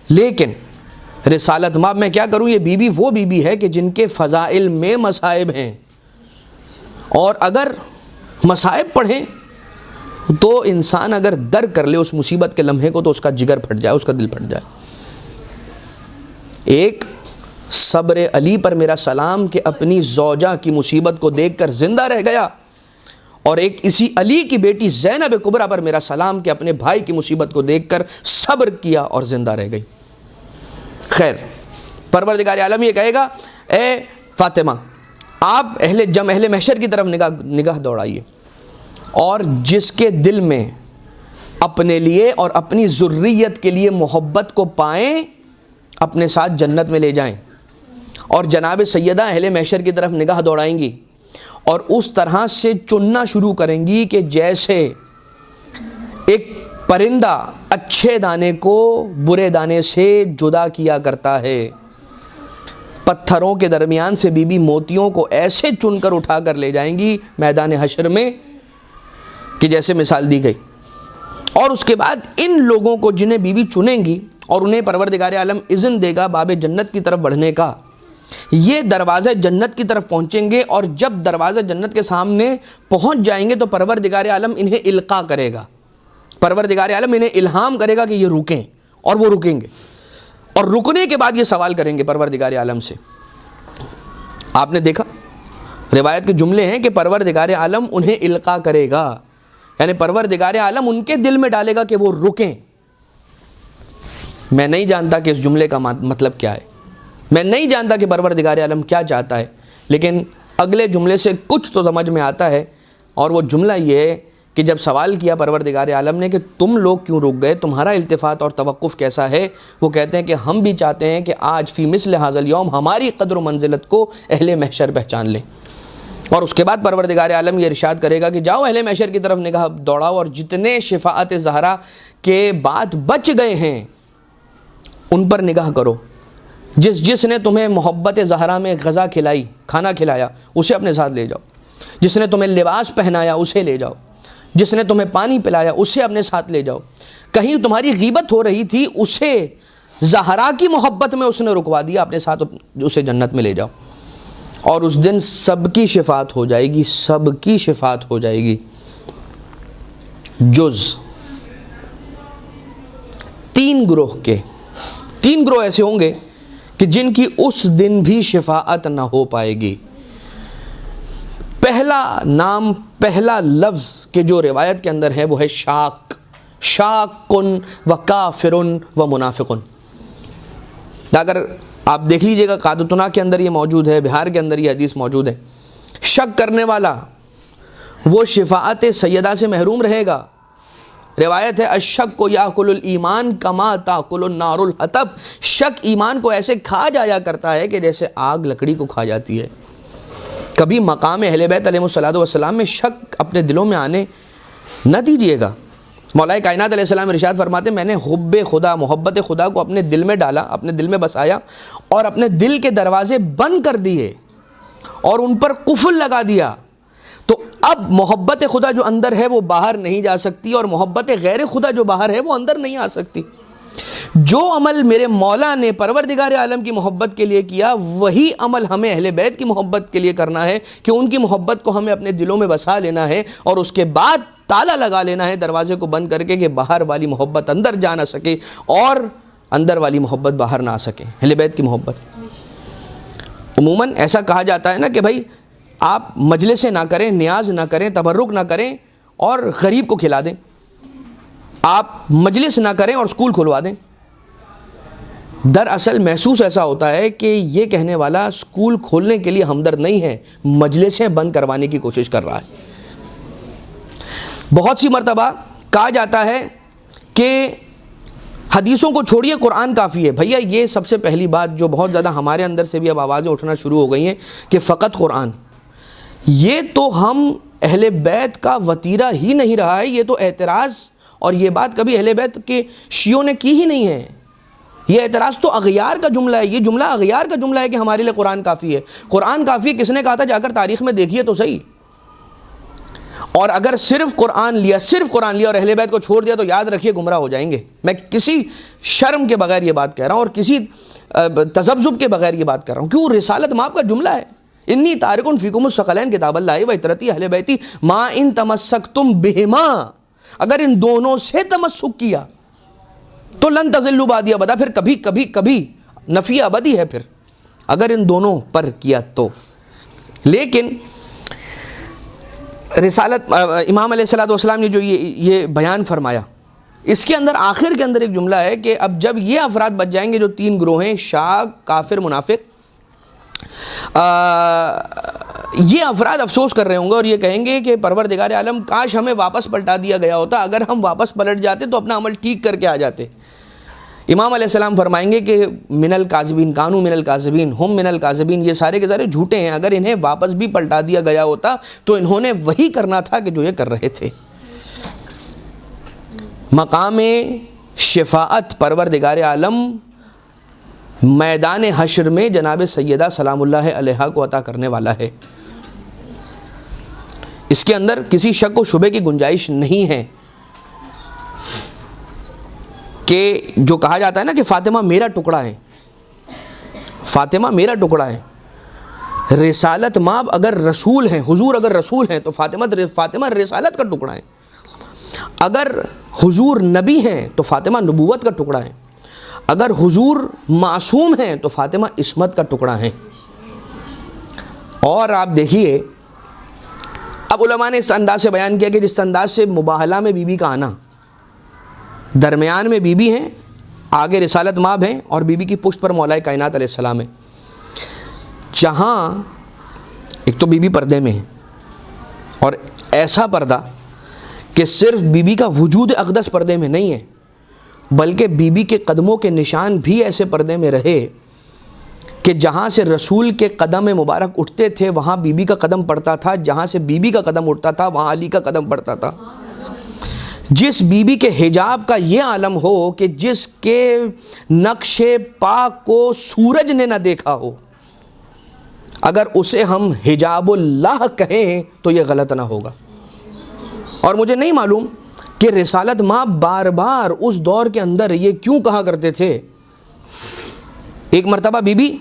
لیکن رسالت مآب میں کیا کروں، یہ بی بی وہ بی بی ہے کہ جن کے فضائل میں مصائب ہیں، اور اگر مصائب پڑھیں تو انسان اگر در کر لے اس مصیبت کے لمحے کو تو اس کا جگر پھٹ جائے، اس کا دل پھٹ جائے۔ ایک صبر علی پر میرا سلام کہ اپنی زوجہ کی مصیبت کو دیکھ کر زندہ رہ گیا، اور ایک اسی علی کی بیٹی زینب کبریٰ پر میرا سلام کہ اپنے بھائی کی مصیبت کو دیکھ کر صبر کیا اور زندہ رہ گئی۔ خیر، پروردگار عالم یہ کہے گا، اے فاطمہ، آپ اہل محشر کی طرف نگاہ دوڑائیے، اور جس کے دل میں اپنے لیے اور اپنی ذریت کے لیے محبت کو پائیں اپنے ساتھ جنت میں لے جائیں، اور جناب سیدہ اہل محشر کی طرف نگاہ دوڑائیں گی اور اس طرح سے چننا شروع کریں گی کہ جیسے ایک پرندہ اچھے دانے کو برے دانے سے جدا کیا کرتا ہے، پتھروں کے درمیان سے بی بی موتیوں کو ایسے چن کر اٹھا کر لے جائیں گی میدان حشر میں کہ جیسے مثال دی گئی۔ اور اس کے بعد ان لوگوں کو جنہیں بی بی چنیں گی اور انہیں پروردگار عالم اذن دے گا باب جنت کی طرف بڑھنے کا، یہ دروازہ جنت کی طرف پہنچیں گے، اور جب دروازہ جنت کے سامنے پہنچ جائیں گے تو پروردگار عالم انہیں القاء کرے گا، پروردگار عالم انہیں الہام کرے گا کہ یہ رکیں، اور وہ رکیں گے، اور رکنے کے بعد یہ سوال کریں گے پروردگار عالم سے۔ آپ نے دیکھا روایت کے جملے ہیں کہ پروردگار عالم انہیں القاء کرے گا، یعنی پروردگار عالم ان کے دل میں ڈالے گا کہ وہ رکیں۔ میں نہیں جانتا کہ اس جملے کا مطلب کیا ہے، میں نہیں جانتا کہ پروردگار عالم کیا چاہتا ہے، لیکن اگلے جملے سے کچھ تو سمجھ میں آتا ہے، اور وہ جملہ یہ ہے کہ جب سوال کیا پروردگار عالم نے کہ تم لوگ کیوں رک گئے، تمہارا التفات اور توقف کیسا ہے، وہ کہتے ہیں کہ ہم بھی چاہتے ہیں کہ آج فی مثل ھذا الیوم ہماری قدر و منزلت کو اہل محشر پہچان لیں۔ اور اس کے بعد پروردگار عالم یہ ارشاد کرے گا کہ جاؤ اہل محشر کی طرف نگاہ دوڑاؤ، اور جتنے شفاعت زہرا کے بعد بچ گئے ہیں ان پر نگاہ کرو، جس نے تمہیں محبت زہرا میں غذا کھلائی، کھانا کھلایا، اسے اپنے ساتھ لے جاؤ، جس نے تمہیں لباس پہنایا اسے لے جاؤ، جس نے تمہیں پانی پلایا اسے اپنے ساتھ لے جاؤ، کہیں تمہاری غیبت ہو رہی تھی اسے زہرا کی محبت میں اس نے رکوا دیا، اپنے ساتھ اسے جنت میں لے جاؤ۔ اور اس دن سب کی شفاعت ہو جائے گی، سب کی شفاعت ہو جائے گی، جز تین گروہ ایسے ہوں گے کہ جن کی اس دن بھی شفاعت نہ ہو پائے گی۔ پہلا نام، پہلا لفظ کہ جو روایت کے اندر ہے وہ ہے شاکن و کافرن و منافقن۔ اگر آپ دیکھ لیجئے گا قادتنا کے اندر یہ موجود ہے، بہار کے اندر یہ حدیث موجود ہے، شک کرنے والا وہ شفاعت سیدہ سے محروم رہے گا۔ روایت ہے الشک یاکل الایمان کما تاکل النار الحطب، شک ایمان کو ایسے کھا جایا کرتا ہے کہ جیسے آگ لکڑی کو کھا جاتی ہے۔ کبھی مقام اہل بیت علیہ الصلوۃ والسلام میں شک اپنے دلوں میں آنے نہ دیجیے گا۔ مولا کائنات علیہ السلام ارشاد فرماتے ہیں میں نے حب خدا، محبت خدا کو اپنے دل میں ڈالا، اپنے دل میں بسایا، اور اپنے دل کے دروازے بند کر دیے اور ان پر قفل لگا دیا، تو اب محبت خدا جو اندر ہے وہ باہر نہیں جا سکتی، اور محبت غیر خدا جو باہر ہے وہ اندر نہیں آ سکتی۔ جو عمل میرے مولا نے پروردگار عالم کی محبت کے لیے کیا، وہی عمل ہمیں اہل بیت کی محبت کے لیے کرنا ہے کہ ان کی محبت کو ہمیں اپنے دلوں میں بسا لینا ہے، اور اس کے بعد تالا لگا لینا ہے دروازے کو بند کر کے کہ باہر والی محبت اندر جا نہ سکے اور اندر والی محبت باہر نہ آ سکے، اہل بیت کی محبت۔ عموماً ایسا کہا جاتا ہے نا کہ بھائی آپ مجلسیں نہ کریں، نیاز نہ کریں، تبرک نہ کریں اور غریب کو کھلا دیں، آپ مجلس نہ کریں اور اسکول کھلوا دیں۔ دراصل محسوس ایسا ہوتا ہے کہ یہ کہنے والا اسکول کھولنے کے لیے ہمدرد نہیں ہے، مجلسیں بند کروانے کی کوشش کر رہا ہے۔ بہت سی مرتبہ کہا جاتا ہے کہ حدیثوں کو چھوڑیے قرآن کافی ہے۔ بھیا یہ سب سے پہلی بات جو بہت زیادہ ہمارے اندر سے بھی اب آوازیں اٹھنا شروع ہو گئی ہیں کہ فقط قرآن، یہ تو ہم اہل بیت کا وتیرہ ہی نہیں رہا ہے، یہ تو اعتراض، اور یہ بات کبھی اہل بیت کے شیعوں نے کی ہی نہیں ہے، یہ اعتراض تو اغیار کا جملہ ہے، یہ جملہ اغیار کا جملہ ہے کہ ہمارے لیے قرآن کافی ہے۔ قرآن کافی ہے کس نے کہا تھا؟ جا کر تاریخ میں دیکھیے تو صحیح۔ اور اگر صرف قرآن لیا اور اہل بیت کو چھوڑ دیا تو یاد رکھیے گمراہ ہو جائیں گے۔ میں کسی شرم کے بغیر یہ بات کہہ رہا ہوں اور کسی تذبذب کے بغیر یہ بات کر رہا ہوں، کیوں رسالت مآب کا جملہ ہے۔ انی تارکن فیکم الثقلین کتاب اللہ و اطرتی اہل بیتی ما ان تمسکتم بہما، اگر ان دونوں سے تمسک کیا تو لن تضلوا بعدی ابدا، پھر کبھی نفی ابدی ہے پھر اگر ان دونوں پر کیا تو۔ لیکن رسالت امام علیہ الصلوۃ والسلام نے جو یہ بیان فرمایا، اس کے اندر آخر کے اندر ایک جملہ ہے کہ اب جب یہ افراد بچ جائیں گے جو تین گروہ ہیں، شاک، کافر، منافق، یہ افراد افسوس کر رہے ہوں گے اور یہ کہیں گے کہ پروردگار عالم کاش ہمیں واپس پلٹا دیا گیا ہوتا، اگر ہم واپس پلٹ جاتے تو اپنا عمل ٹھیک کر کے آ جاتے۔ امام علیہ السلام فرمائیں گے کہ من الکاذبین، کانوا من الکاذبین، ہم من الکاذبین، یہ سارے کے سارے جھوٹے ہیں، اگر انہیں واپس بھی پلٹا دیا گیا ہوتا تو انہوں نے وہی کرنا تھا کہ جو یہ کر رہے تھے۔ مقام شفاعت پروردگار عالم میدان حشر میں جناب سیدہ سلام اللہ علیہا کو عطا کرنے والا ہے، اس کے اندر کسی شک و شبے کی گنجائش نہیں ہے کہ جو کہا جاتا ہے نا کہ فاطمہ میرا ٹکڑا ہے، فاطمہ میرا ٹکڑا ہے۔ رسالت مآب اگر رسول ہیں، حضور اگر رسول ہیں تو فاطمہ رسالت کا ٹکڑا ہے، اگر حضور نبی ہیں تو فاطمہ نبوت کا ٹکڑا ہے، اگر حضور معصوم ہیں تو فاطمہ عصمت کا ٹکڑا ہے۔ اور آپ دیکھیے اب علماء نے اس انداز سے بیان کیا کہ جس انداز سے مباہلہ میں بی بی کا آنا، درمیان میں بی بی ہیں، آگے رسالت مآب ہیں اور بی بی کی پشت پر مولا کائنات علیہ السلام ہے، جہاں ایک تو بی بی پردے میں ہے اور ایسا پردہ کہ صرف بی بی کا وجود اقدس پردے میں نہیں ہے بلکہ بی بی کے قدموں کے نشان بھی ایسے پردے میں رہے کہ جہاں سے رسول کے قدم مبارک اٹھتے تھے وہاں بی بی کا قدم پڑتا تھا، جہاں سے بی بی کا قدم اٹھتا تھا وہاں علی کا قدم پڑتا تھا۔ جس بی بی کے حجاب کا یہ عالم ہو کہ جس کے نقش پاک کو سورج نے نہ دیکھا ہو، اگر اسے ہم حجاب اللہ کہیں تو یہ غلط نہ ہوگا۔ اور مجھے نہیں معلوم کہ رسالت ماں بار بار اس دور کے اندر یہ کیوں کہا کرتے تھے۔ ایک مرتبہ بی بی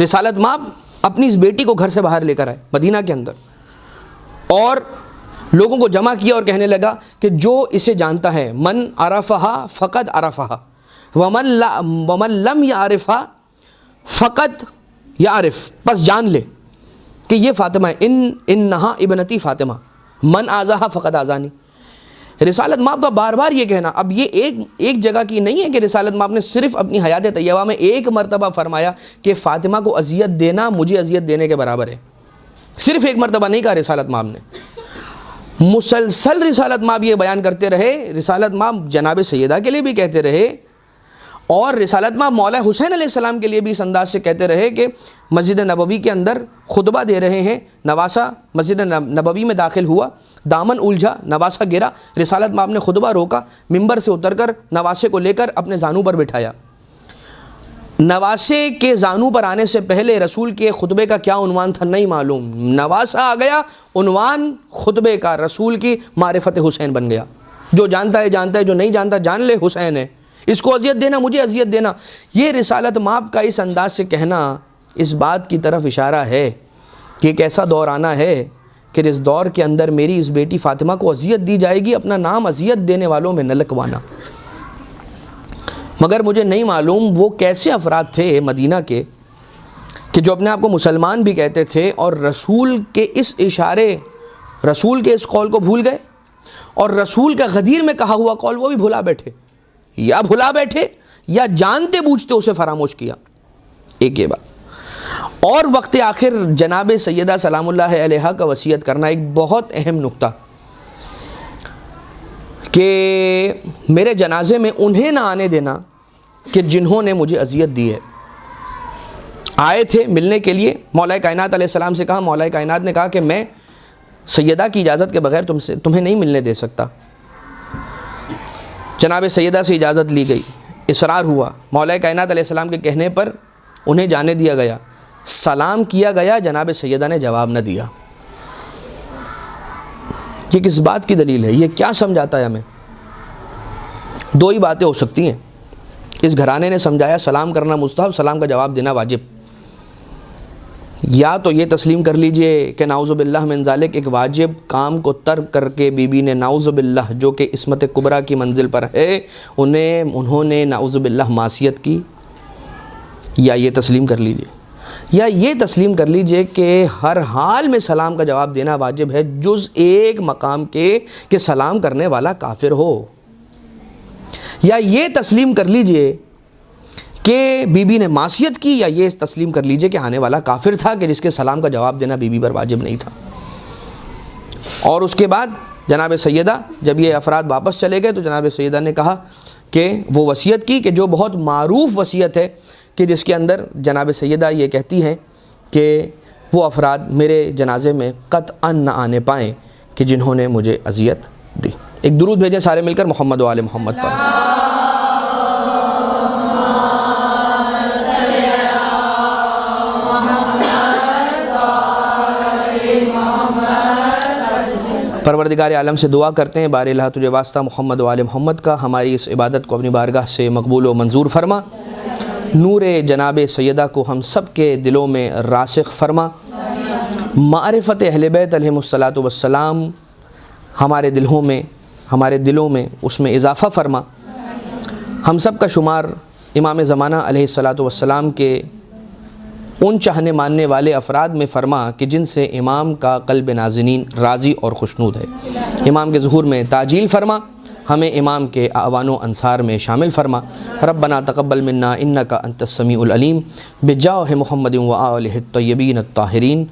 رسالت ماں اپنی اس بیٹی کو گھر سے باہر لے کر آئے مدینہ کے اندر اور لوگوں کو جمع کیا اور کہنے لگا کہ جو اسے جانتا ہے، من عرفہا فقد عرفہا ومن لم یعرفہا فقد یعرف، پس جان لے کہ یہ فاطمہ ہے، انہا ابنتی فاطمہ، من آزاہا فقد آزانی۔ رسالت مآب کا بار بار یہ کہنا، اب یہ ایک جگہ کی نہیں ہے کہ رسالت مآب نے صرف اپنی حیات طیبہ میں ایک مرتبہ فرمایا کہ فاطمہ کو اذیت دینا مجھے اذیت دینے کے برابر ہے، صرف ایک مرتبہ نہیں کہا رسالت مآب نے، مسلسل رسالت مآب یہ بیان کرتے رہے۔ رسالت مآب جناب سیدہ کے لیے بھی کہتے رہے اور رسالت مآب مولا حسین علیہ السلام کے لیے بھی اس انداز سے کہتے رہے کہ مسجد نبوی کے اندر خطبہ دے رہے ہیں، نواسہ مسجد نبوی میں داخل ہوا، دامن الجھا، نواسہ گرا، رسالت مآب نے خطبہ روکا، ممبر سے اتر کر نواسے کو لے کر اپنے زانو پر بٹھایا۔ نواسے کے زانو پر آنے سے پہلے رسول کے خطبے کا کیا عنوان تھا نہیں معلوم، نواسہ آ گیا، عنوان خطبے کا رسول کی معرفت حسین بن گیا۔ جو جانتا ہے جانتا ہے، جو نہیں جانتا جان لے حسین ہے، اس کو اذیت دینا مجھے اذیت دینا۔ یہ رسالت مآب کا اس انداز سے کہنا اس بات کی طرف اشارہ ہے کہ ایک ایسا دور آنا ہے کہ اس دور کے اندر میری اس بیٹی فاطمہ کو اذیت دی جائے گی، اپنا نام اذیت دینے والوں میں نہ لکھوانا۔ مگر مجھے نہیں معلوم وہ کیسے افراد تھے مدینہ کے کہ جو اپنے آپ کو مسلمان بھی کہتے تھے اور رسول کے اس اشارے، رسول کے اس قول کو بھول گئے اور رسول کا غدیر میں کہا ہوا قول وہ بھی بھلا بیٹھے، یا بھلا بیٹھے یا جانتے بوجھتے اسے فراموش کیا۔ ایک یہ بات۔ اور وقت آخر جناب سیدہ سلام اللہ علیہا کا وصیت کرنا ایک بہت اہم نقطہ کہ میرے جنازے میں انہیں نہ آنے دینا کہ جنہوں نے مجھے اذیت دی ہے۔ آئے تھے ملنے کے لیے، مولا کائنات علیہ السلام سے کہا، مولا کائنات نے کہا کہ میں سیدہ کی اجازت کے بغیر تمہیں نہیں ملنے دے سکتا۔ جناب سیدہ سے اجازت لی گئی، اصرار ہوا، مولا کائنات علیہ السلام کے کہنے پر انہیں جانے دیا گیا، سلام کیا گیا، جناب سیدہ نے جواب نہ دیا۔ یہ کس بات کی دلیل ہے؟ یہ کیا سمجھاتا ہے ہمیں؟ دو ہی باتیں ہو سکتی ہیں۔ اس گھرانے نے سمجھایا سلام کرنا مستحب، سلام کا جواب دینا واجب، یا تو یہ تسلیم کر لیجئے کہ نعوذ باللہ من ذالک ایک واجب کام کو ترک کر کے بی بی نے نعوذ باللہ جو کہ عصمت کبریٰ کی منزل پر ہے انہوں نے نعوذ باللہ معصیت کی، یا یہ تسلیم کر لیجئے، یا یہ تسلیم کر لیجئے کہ ہر حال میں سلام کا جواب دینا واجب ہے جز ایک مقام کے کہ سلام کرنے والا کافر ہو، یا یہ تسلیم کر لیجئے کہ بی بی نے معصیت کی، یا یہ تسلیم کر لیجئے کہ آنے والا کافر تھا کہ جس کے سلام کا جواب دینا بی بی پر واجب نہیں تھا۔ اور اس کے بعد جناب سیدہ جب یہ افراد واپس چلے گئے تو جناب سیدہ نے کہا کہ وہ وصیت کی کہ جو بہت معروف وصیت ہے، کہ جس کے اندر جناب سیدہ یہ کہتی ہیں کہ وہ افراد میرے جنازے میں قطعاً نہ آنے پائیں کہ جنہوں نے مجھے اذیت دی۔ ایک درود بھیجیں سارے مل کر محمد و آل محمد پر۔ پروردگار عالم سے دعا کرتے ہیں بار الہ تجھے واسطہ محمد و آل محمد کا ہماری اس عبادت کو اپنی بارگاہ سے مقبول و منظور فرما، نور جناب سیدہ کو ہم سب کے دلوں میں راسخ فرما، معرفت اہل بیت علیہم الصلاۃ والسلام ہمارے دلوں میں اس میں اضافہ فرما، ہم سب کا شمار امام زمانہ علیہ الصلاۃ والسلام کے ان چاہنے ماننے والے افراد میں فرما کہ جن سے امام کا قلب نازنین راضی اور خوشنود ہے، امام کے ظہور میں تعجیل فرما، ہمیں امام کے اعوان و انصار میں شامل فرما۔ ربنا تقبل منا انک انت السمیع العلیم بجاہ محمد و آلہ الطیبین الطاہرین۔